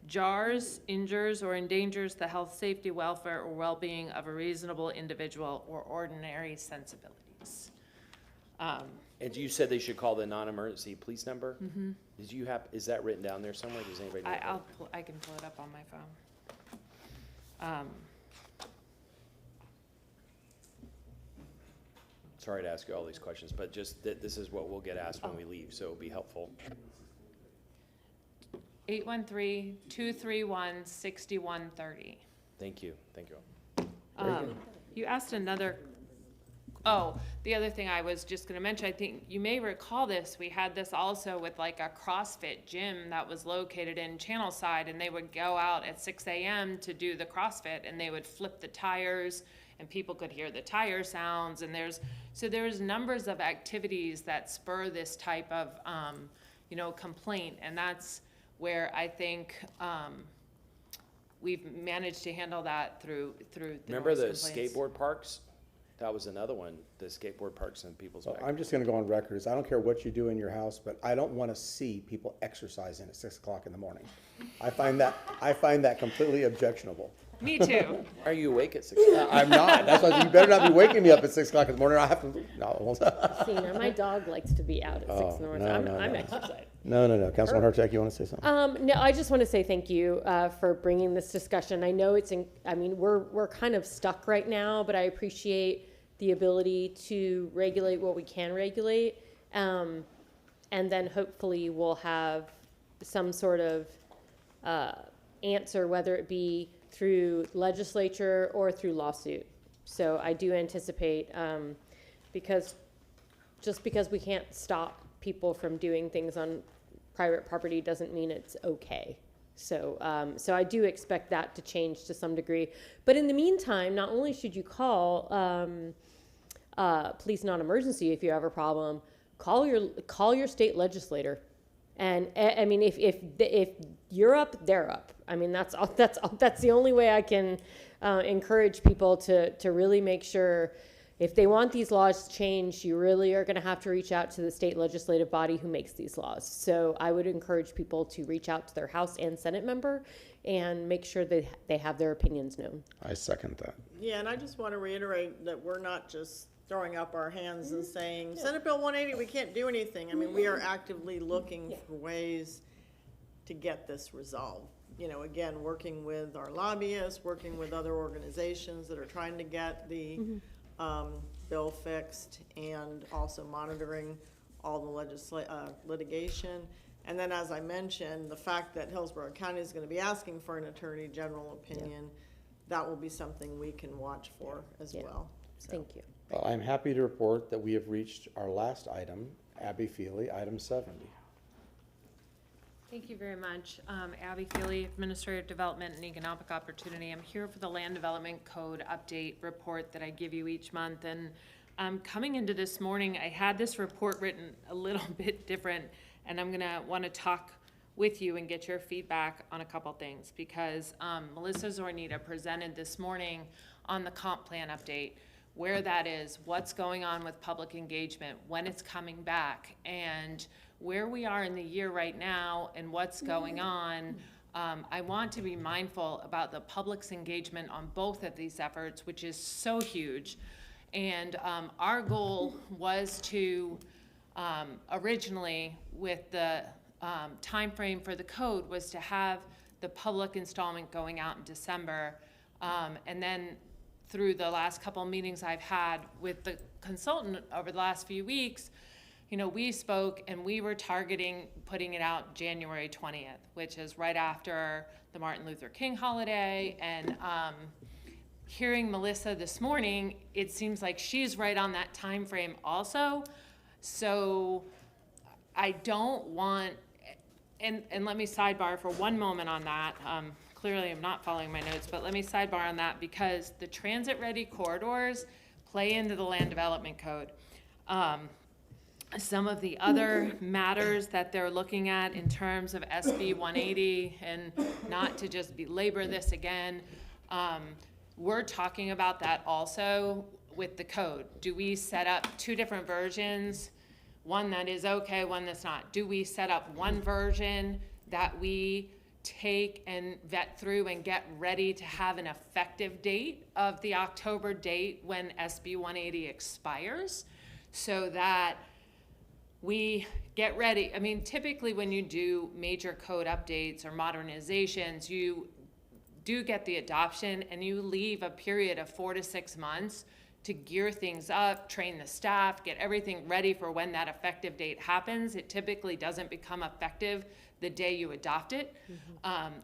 jars, injures, or endangers the health, safety, welfare, or well-being of a reasonable individual or ordinary sensibilities. And you said they should call the non-emergency police number? Mm-hmm. Is that written down there somewhere? Does anybody know? I can pull it up on my phone. Sorry to ask you all these questions, but just this is what we'll get asked when we leave, so it'll be helpful. 813-231-6130. Thank you. Thank you. You asked the other thing I was just gonna mention, I think you may recall this, we had this also with like a CrossFit gym that was located in Channelside, and they would go out at 6 a.m. to do the CrossFit, and they would flip the tires, and people could hear the tire sounds, and there's numbers of activities that spur this type of, complaint, and that's where I think, we've managed to handle that through the Remember noise the complaints. skateboard parks? That was another one, the skateboard parks in people's So backyard. I'm just gonna go on record, I don't care what you do in your house, but I don't wanna see people exercising at 6 o'clock in the morning. I find that completely objectionable. Me too. Why are you awake at 6? I'm not, that's why you better not be waking me up at 6 o'clock in the morning, I have to, no. See, now my dog likes to be out at 6 in the morning. I'm exercising. No, Councilman Hurtak, you wanna say something? No, I just want to say thank you for bringing this discussion. I know we're kind of stuck right now, but I appreciate the ability to regulate what we can regulate. And then hopefully we'll have some sort of answer, whether it be through legislature or through lawsuit. So I do anticipate, because we can't stop people from doing things on private property doesn't mean it's okay. So I do expect that to change to some degree. But in the meantime, not only should you call police non-emergency if you have a problem, call your state legislator. And I mean, if you're up, they're up. I mean, that's the only way I can encourage people to really make sure, if they want these laws changed, you really are going to have to reach out to the state legislative body who makes these laws. So I would encourage people to reach out to their House and Senate member and make sure that they have their opinions known. I second that. Yeah, and I just want to reiterate that we're not just throwing up our hands and saying, Senate Bill 180, we can't do anything. I mean, we are actively looking for ways to get this resolved. Again, working with our lobbyists, working with other organizations that are trying to get the bill fixed, and also monitoring all the litigation. And then, as I mentioned, the fact that Hillsborough County is going to be asking for an attorney general opinion, that will be something we can watch for as well. So. Thank you. Well, I'm happy to report that we have reached our last item, Abby Feely, item 70. Thank you very much. Abby Feely, Administrative Development and Economic Opportunity. I'm here for the Land Development Code update report that I give you each month. And coming into this morning, I had this report written a little bit different, and I'm gonna wanna talk with you and get your feedback on a couple things, because Melissa Zornita presented this morning on the comp plan update, where that is, what's going on with public engagement, when it's coming back, and where we are in the year right now and what's going on. I want to be mindful about the public's engagement on both of these efforts, which is so huge. And our goal was to, originally, with the time frame for the code, was to have the public installment going out in December. And then through the last couple of meetings I've had with the consultant over the last few weeks, we spoke and we were targeting putting it out January 20th, which is right after the Martin Luther King holiday. And hearing Melissa this morning, it seems like she's right on that time frame also. So I don't want, and let me sidebar for one moment on that. Clearly I'm not following my notes, but let me sidebar on that because the transit-ready corridors play into the land development code. Some of the other matters that they're looking at in terms of SB 180, and not to just belabor this again, we're talking about that also with the code. Do we set up two different versions? One that is okay, one that's not. Do we set up one version that we take and vet through and get ready to have an effective date of the October date when SB 180 expires, so that we get ready? I mean, typically when you do major code updates or modernizations, you do get the adoption and you leave a period of 4 to 6 months to gear things up, train the staff, get everything ready for when that effective date happens. It typically doesn't become effective the day you adopt it.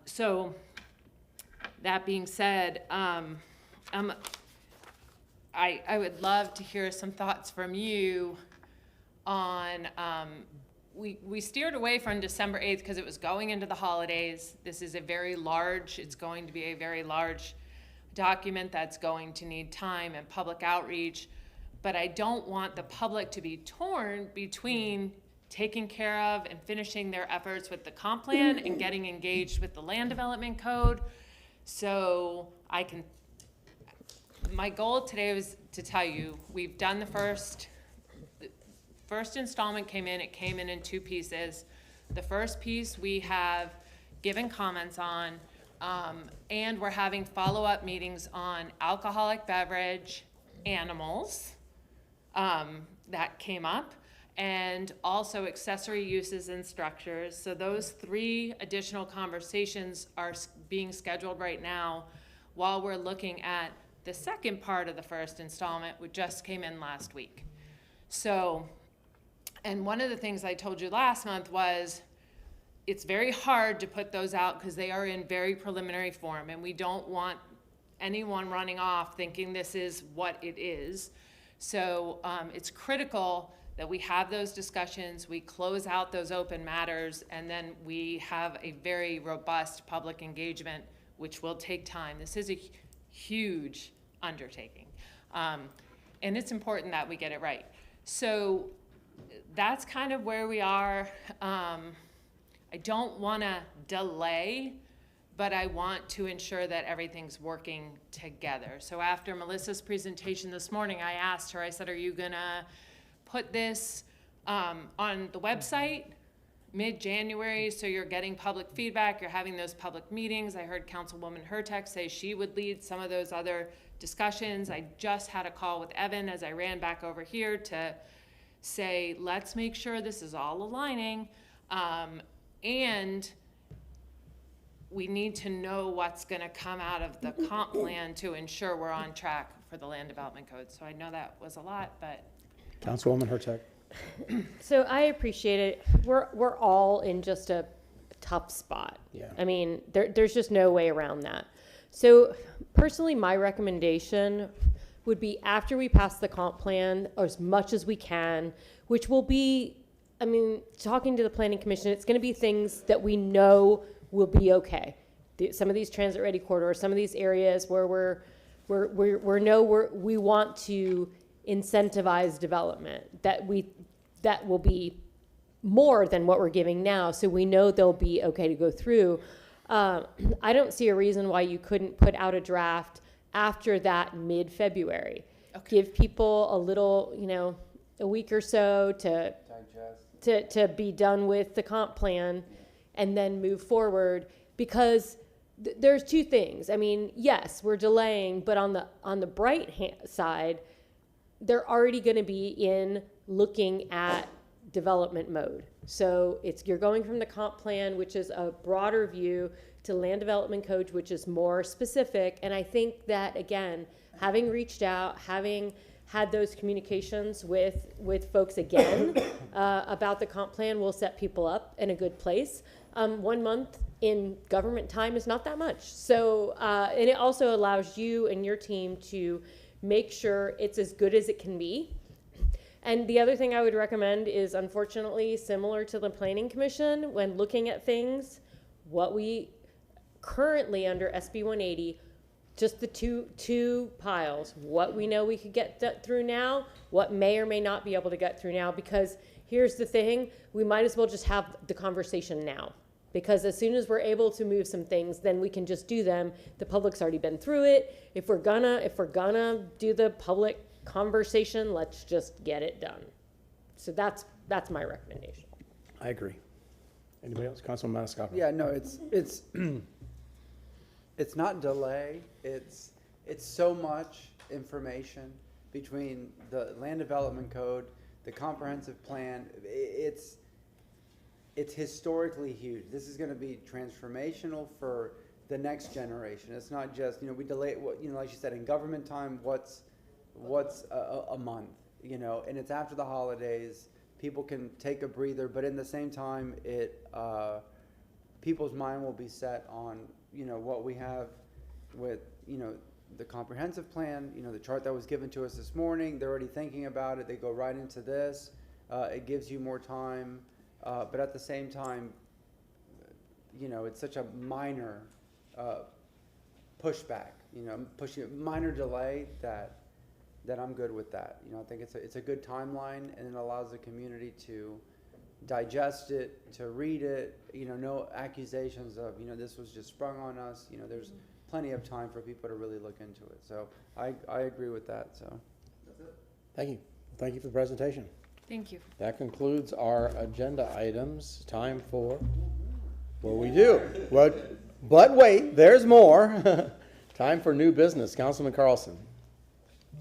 So that being said, I would love to hear some thoughts from you on, we steered away from December 8th because it was going into the holidays. This is it's going to be a very large document that's going to need time and public outreach, but I don't want the public to be torn between taking care of and finishing their efforts with the comp plan and getting engaged with the land development code. So my goal today was to tell you, we've done the first installment came in, it came in 2 pieces. The first piece we have given comments on, and we're having follow-up meetings on alcoholic beverage, animals, that came up, and also accessory uses and structures. So those 3 additional conversations are being scheduled right now while we're looking at the second part of the first installment, which just came in last week. So, and one of the things I told you last month was it's very hard to put those out because they are in very preliminary form, and we don't want anyone running off thinking this is what it is. So it's critical that we have those discussions, we close out those open matters, and then we have a very robust public engagement, which will take time. This is a huge undertaking, and it's important that we get it right. So that's kind of where we are. I don't want to delay, but I want to ensure that everything's working together. So after Melissa's presentation this morning, I asked her, I said, are you gonna put this on the website mid-January so you're getting public feedback, you're having those public meetings? I heard Councilwoman Hurtek say she would lead some of those other discussions. I just had a call with Evan as I ran back over here to say, let's make sure this is all aligning. And we need to know what's going to come out of the comp plan to ensure we're on track for the land development code. So I know that was a lot, but. Councilwoman Hurtek. So I appreciate it. We're all in just a tough spot. Yeah. I mean, there's just no way around that. So personally, my recommendation would be after we pass the comp plan, or as much as we can, which will be, I mean, talking to the Planning Commission, it's going to be things that we know will be okay. Some of these transit-ready corridors, some of these areas where we want to incentivize development, that will be more than what we're giving now, so we know they'll be okay to go through. I don't see a reason why you couldn't put out a draft after that mid-February. give people a little, a week or so to to be done with the comp plan and then move forward, because there's two things. I mean, yes, we're delaying, but on the bright side, they're already going to be in looking at development mode. So you're going from the comp plan, which is a broader view, to land development code, which is more specific. And I think that, again, having reached out, having had those communications with folks again about the comp plan will set people up in a good place. 1 month in government time is not that much. So, and it also allows you and your team to make sure it's as good as it can be. And the other thing I would recommend is, unfortunately, similar to the Planning Commission, when looking at things, what we currently under SB 180, just the two piles, what we know we could get through now, what may or may not be able to get through now, because here's the thing, we might as well just have the conversation now. Because as soon as we're able to move some things, then we can just do them. The public's already been through it. If we're gonna do the public conversation, let's just get it done. So that's my recommendation. I agree. Anybody else? Councilman Maniscalco? Yeah, no, it's not delay. It's so much information between the land development code, the comprehensive plan. It's historically huge. This is going to be transformational for the next generation. It's not just, we delay, like you said, in government time, what's a month, and it's after the holidays. People can take a breather, but in the same time, people's mind will be set on, what we have with, the comprehensive plan, the chart that was given to us this morning. They're already thinking about it. They go right into this. It gives you more time. But at the same time, it's such a minor pushback, minor delay that I'm good with that. I think it's a good timeline, and it allows the community to digest it, to read it, no accusations of, this was just sprung on us. There's plenty of time for people to really look into it. So I agree with that. So that's it. Thank you. Thank you for the presentation. Thank you. That concludes our agenda items. Time for what we do. But wait, there's more. Time for new business. Councilman Carlson.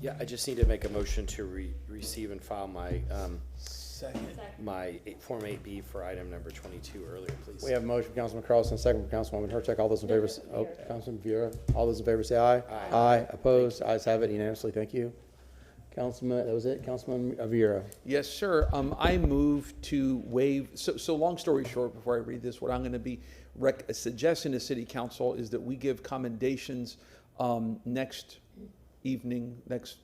Yeah, I just need to make a motion to receive and file my Form 8B for item number 22 earlier, please. We have a motion from Councilman Carlson, second from Councilwoman Hurtak. All those in favor, Councilman Viera. All those in favor say aye. Aye. Aye. Opposed? Ayes have it unanimously. Thank you. Councilman, that was it? Councilman Viera. Yes, sir. I move to waive, so long story short, before I read this, what I'm going to be suggesting to City Council is that we give commendations next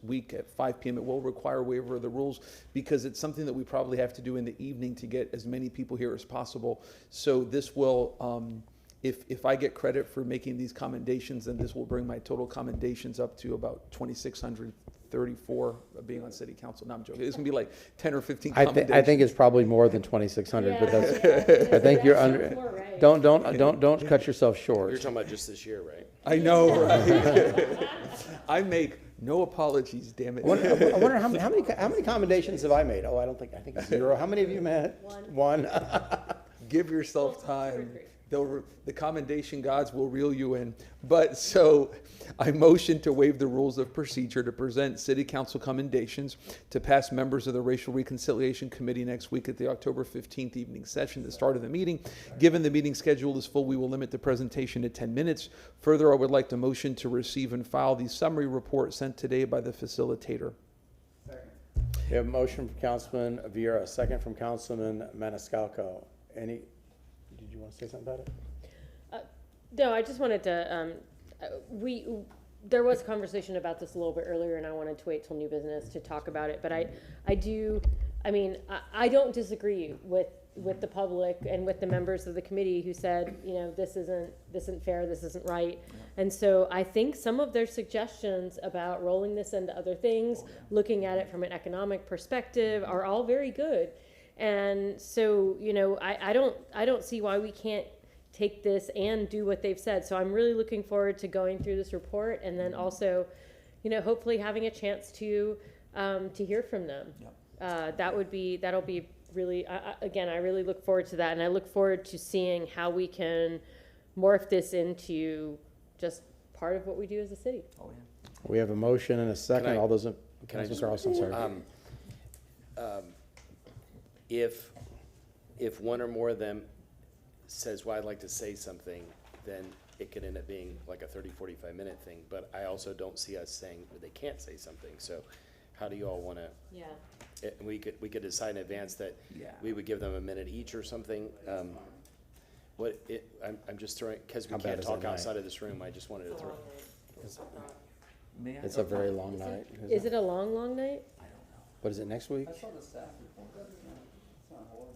week at 5 p.m. It will require waiver of the rules because it's something that we probably have to do in the evening to get as many people here as possible. So this will, if I get credit for making these commendations, then this will bring my total commendations up to about 2,634 being on City Council. No, I'm joking. It's gonna be like 10 or 15 commendations. I think it's probably more than 2,600, but that's, I think you're under, don't cut yourself short. You're talking about just this year, right? I know, right? I make no apologies, damn it. I wonder how many commendations have I made? Oh, I think it's 0. How many of you met? One. Give yourself time. The commendation gods will reel you in. But so I motion to waive the rules of procedure to present City Council commendations to past members of the Racial Reconciliation Committee next week at the October 15th evening session, the start of the meeting. Given the meeting schedule is full, we will limit the presentation to 10 minutes. Further, I would like to motion to receive and file the summary report sent today by the facilitator. We have a motion from Councilman Viera, a second from Councilman Maniscalco. Did you want to say something about it? No, I just wanted to, there was conversation about this a little bit earlier, and I wanted to wait till new business to talk about it, but I don't disagree with the public and with the members of the committee who said, this isn't fair, this isn't right. And so I think some of their suggestions about rolling this into other things, looking at it from an economic perspective, are all very good. And so, I don't see why we can't take this and do what they've said. So I'm really looking forward to going through this report and then also hopefully having a chance to hear from them. That'll be really, again, I really look forward to that. And I look forward to seeing how we can morph this into just part of what we do as a city. Oh, yeah. We have a motion and a second. All those, Can I just, Mr. Carlson, sorry. If one or more of them says, well, I'd like to say something, then it could end up being like a 30, 45-minute thing. But I also don't see us saying that they can't say something. So how do you all want to? Yeah. We could decide in advance that Yeah. we would give them a minute each or something. I'm just throwing, because we How bad can't is talk that night? outside of this room, I just wanted to throw. May I? It's a very long night. Is it a long, long night? What is it, next week? saw the staff report. It's not horrible.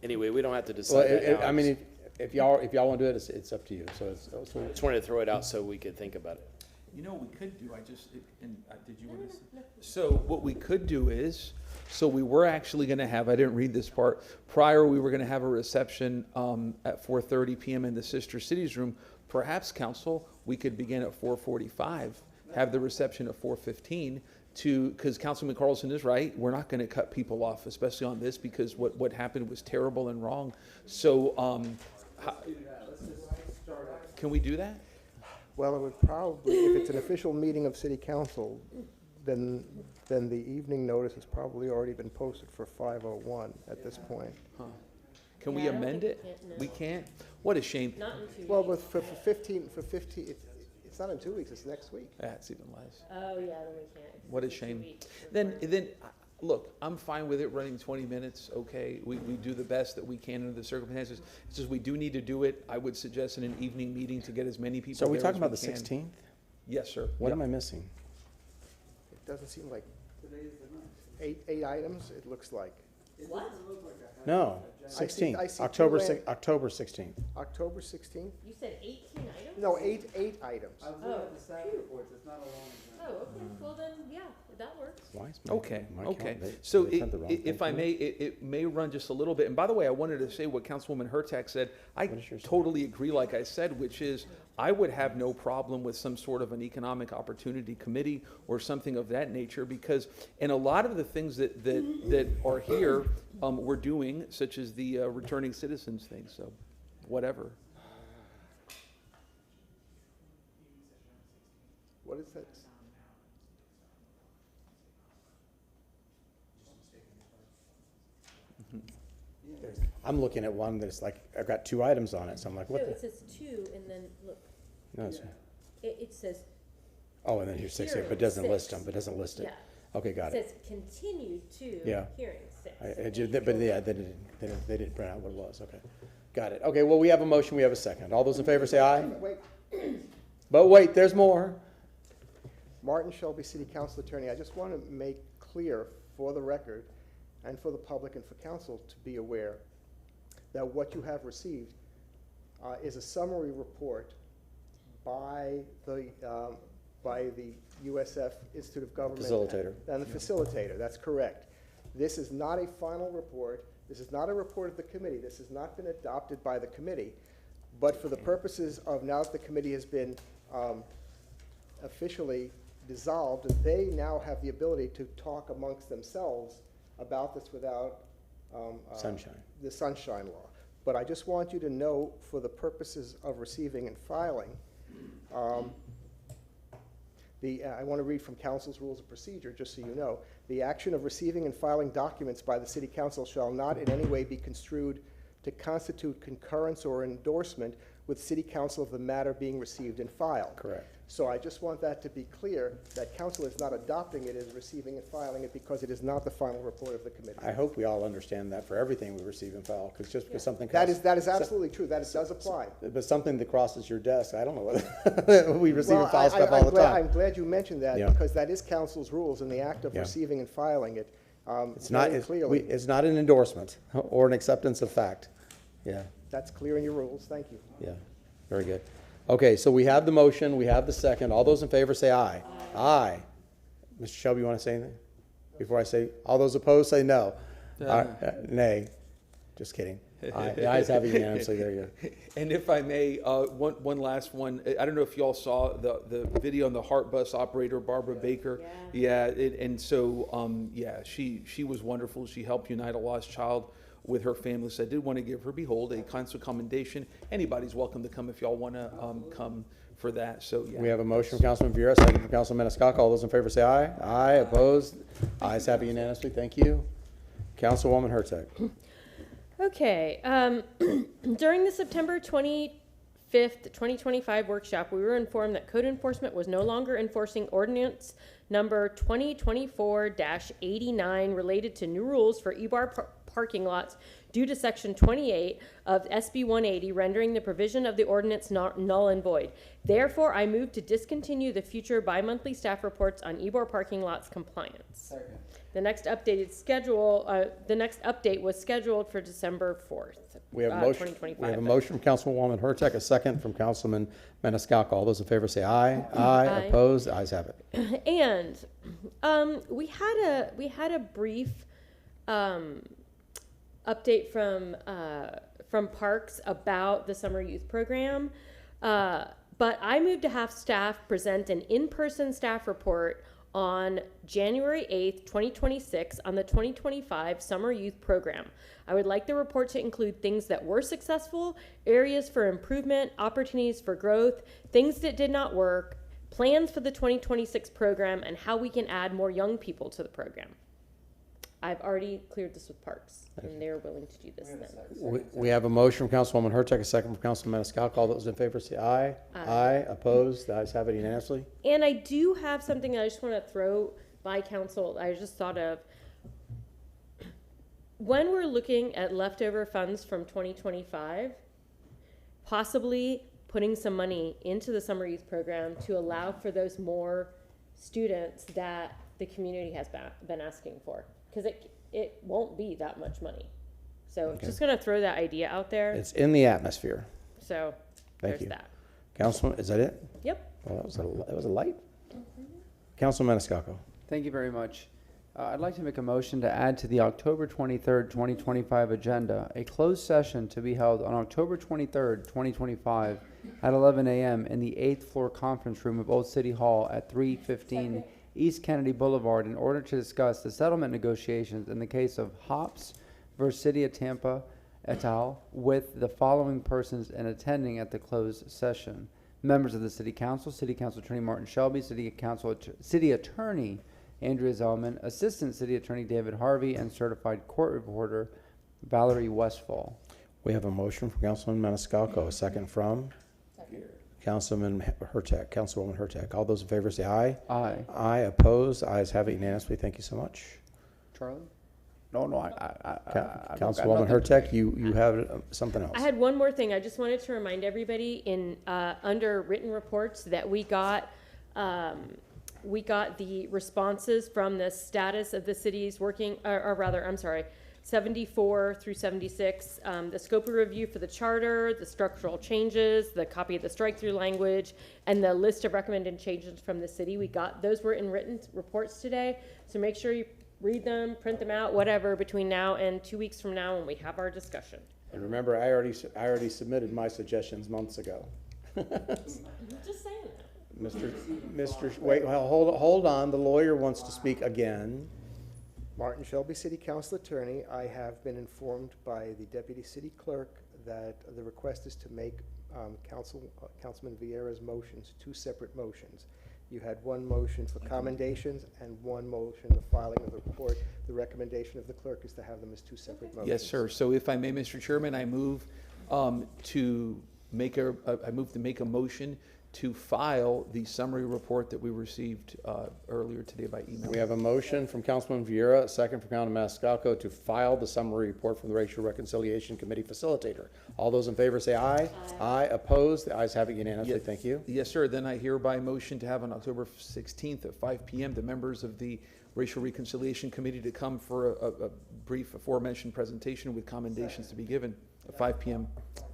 Anyway, we don't have to Well, decide that now. I mean, if y'all want to do it, it's up to you. So I just wanted to throw it out so we could think about it. You know what we could do, did you want to say? So what we could do is, so we were actually going to have, I didn't read this part, prior we were going to have a reception at 4:30 PM in the Sister Cities room. Perhaps, council, we could begin at 4:45, have the reception at 4:15 because Councilman Carlson is right, we're not going to cut people off, especially on this, because what happened was terrible and wrong. So, can we do that? Well, it would probably, if it's an official meeting of city council, then the evening notice has probably already been posted for 5:01 at this point. Can we Yeah, I don't amend think it? we can, no. We can't? What a shame. Not in 2 weeks. Well, but for 15, it's not in 2 weeks, it's next week. That's even less. Oh, yeah, then we can't. What a It's 2 shame. weeks. Then, look, I'm fine with it running 20 minutes, okay? We do the best that we can under the circumstances. It's just we do need to do it. I would suggest in an evening meeting to get as many people So are we there talking as about the can. 16th? Yes, sir. What Yep. am I missing? It doesn't seem like, eight items, it looks like. What? No, I see 16th, two October land- October 16th. October 16th? You said 18 items? No, eight items. I was Oh, looking at the staff phew. reports, it's not a long agenda. Oh, okay, well then, yeah, that works. Why is my- Okay, my okay. count- they- So they sent the wrong if I thing to may, it may run just a little bit. And by the way, I wanted to say what Councilwoman Hurtak said. I What is yours? totally agree, like I said, which is I would have no problem with some sort of an economic opportunity committee or something of that nature, because in a lot of the things that are here, we're doing, such as the returning citizens thing, so whatever. What is that? I'm looking at one that's like, I've got 2 items on it, so I'm like, No, what it the? says 2 and then, look, No, it's- it says, oh, and then here's 6, Hearing but it doesn't list 6. them, but doesn't list it. yeah. Okay, got It it. says continued to Yeah. hearing 6. But yeah, they didn't print out what it was, okay. Got it. Okay, well, we have a motion, we have a second. All those in favor say aye. Wait, But wait, there's more. Martin Shelby, City Council Attorney, I just want to make clear for the record and for the public and for council to be aware that what you have received is a summary report by the USF Institute of Government. Facilitator. And the facilitator, that's correct. This is not a final report. This is not a report of the committee. This has not been adopted by the committee. But for the purposes of now that the committee has been officially dissolved, they now have the ability to talk amongst themselves about this without Sunshine. the Sunshine Law. But I just want you to know, for the purposes of receiving and filing, I want to read from Council's Rules of Procedure, just so you know. The action of receiving and filing documents by the City Council shall not in any way be construed to constitute concurrence or endorsement with City Council of the matter being received and filed. Correct. So I just want that to be clear, that council is not adopting it as receiving and filing it because it is not the final report of the committee. I hope we all understand that for everything we receive and file, because just because something. That costs- is absolutely true, that it does apply. But something that crosses your desk, I don't know whether, we receive Well, and file stuff all I'm the glad- time. I'm glad you mentioned that, Yeah. because that is council's rules in the act of Yeah. receiving and filing it. It's not, very clearly. it's not an endorsement or an acceptance of fact. Yeah, That's clear in your rules, thank you. yeah, very good. Okay, so we have the motion, we have the second. All those in favor say aye. Aye. Mr. Shelby, you want to say anything? Before I say, all those opposed say no. Nay. Just kidding. Aye. The ayes have it unanimously. There you go. And if I may, one last one. I don't know if you all saw the video on the Heart Bus operator, Barbara Baker. Yeah. And so, she was wonderful. She helped unite a lost child with her family. So I did want to give her, behold, a council commendation. Anybody's welcome to come if y'all want to come for that. So, yeah. We have a motion from Councilman Vieira, second from Councilman Maniscalco. All those in favor say aye. Aye. Opposed? Ayes have it unanimously. Thank you. Councilwoman Hurtak. Okay, during the September 25th, 2025 workshop, we were informed that code enforcement was no longer enforcing ordinance number 2024-89 related to new rules for E-bar parking lots due to section 28 of SB 180, rendering the provision of the ordinance null and void. Therefore, I move to discontinue the future bi-monthly staff reports on E-bar parking lots compliance. Second. The next updated schedule, the next update was scheduled for December 4th, We have a motion. 2025. We have a motion from Councilwoman Hurtak, a second from Councilman Maniscalco. All those in favor say aye. Aye. Opposed? Ayes have it. And we had a brief update from Parks about the summer youth program, but I moved to have staff present an in-person staff report on January 8th, 2026 on the 2025 Summer Youth Program. I would like the report to include things that were successful, areas for improvement, opportunities for growth, things that did not work, plans for the 2026 program, and how we can add more young people to the program. I've already cleared this with Parks, and they're willing to do this then. We have a motion from Councilwoman Hurtak, a second from Councilman Maniscalco. All those in favor say aye. Aye. Opposed? The ayes have it unanimously. And I do have something I just want to throw by council. I just thought of, when we're looking at leftover funds from 2025, possibly putting some money into the summer youth program to allow for those more students that the community has been asking for. Because it won't be that much money. So just going to throw that idea out there. It's in the atmosphere. So Thank there's you. that. Councilman, is that it? Yep. Well, that was a light. Councilman Maniscalco. Thank you very much. I'd like to make a motion to add to the October 23rd, 2025 agenda, a closed session to be held on October 23rd, 2025 at 11 a.m. in the 8th floor conference room of Old City Hall at 315 East Kennedy Boulevard in order to discuss the settlement negotiations in the case of Hops versus City of Tampa et al. With the following persons and attending at the closed session: members of the City Council Attorney Martin Shelby, City Attorney Andrea Zellman, Assistant City Attorney David Harvey, and Certified Court Reporter Valerie Westfall. We have a motion from Councilman Maniscalco, a second from Councilman Hurtak, Councilwoman Hurtak. All those in favor say aye. Aye. Aye. Opposed? Ayes have it unanimously. Thank you so much. Charlie? No, Councilwoman Hurtak, you have something else. I had one more thing. I just wanted to remind everybody in under written reports that we got the responses from the status of the city's working, or rather, I'm sorry, 74 through 76, the scope of review for the charter, the structural changes, the copy of the strike-through language, and the list of recommended changes from the city. We got, those were in written reports today, so make sure you read them, print them out, whatever, between now and 2 weeks from now when we have our discussion. And remember, I already submitted my suggestions months ago. Just saying that. Wait, well, hold on. The lawyer wants to speak again. Martin Shelby, City Council Attorney. I have been informed by the Deputy City Clerk that the request is to make Councilman Vieira's motions 2 separate motions. You had one motion for commendations and one motion, the filing of the report. The recommendation of the clerk is to have them as 2 separate motions. Yes, sir. So if I may, Mr. Chairman, I move to make a motion to file the summary report that we received earlier today by email. We have a motion from Councilman Vieira, a second from Councilman Maniscalco to file the summary report from the Racial Reconciliation Committee facilitator. All those in favor say aye. Aye. Opposed? The ayes have it unanimously. Thank you. Yes, sir. Then I hereby motion to have on October 16th at 5 p.m. the members of the Racial Reconciliation Committee to come for a brief aforementioned presentation with commendations to be given at 5 p.m.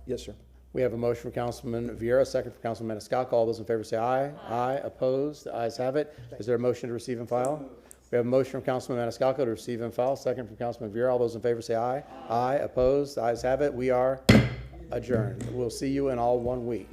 Yes, sir. We have a motion from Councilman Vieira, second from Councilman Maniscalco. All those in favor say aye. Aye. Opposed? The ayes have it. Is there a motion to receive and file? We have a motion from Councilman Maniscalco to receive and file, second from Councilman Vera. All those in favor say aye. Aye. Opposed? The ayes have it. We are adjourned. We'll see you in all 1 week.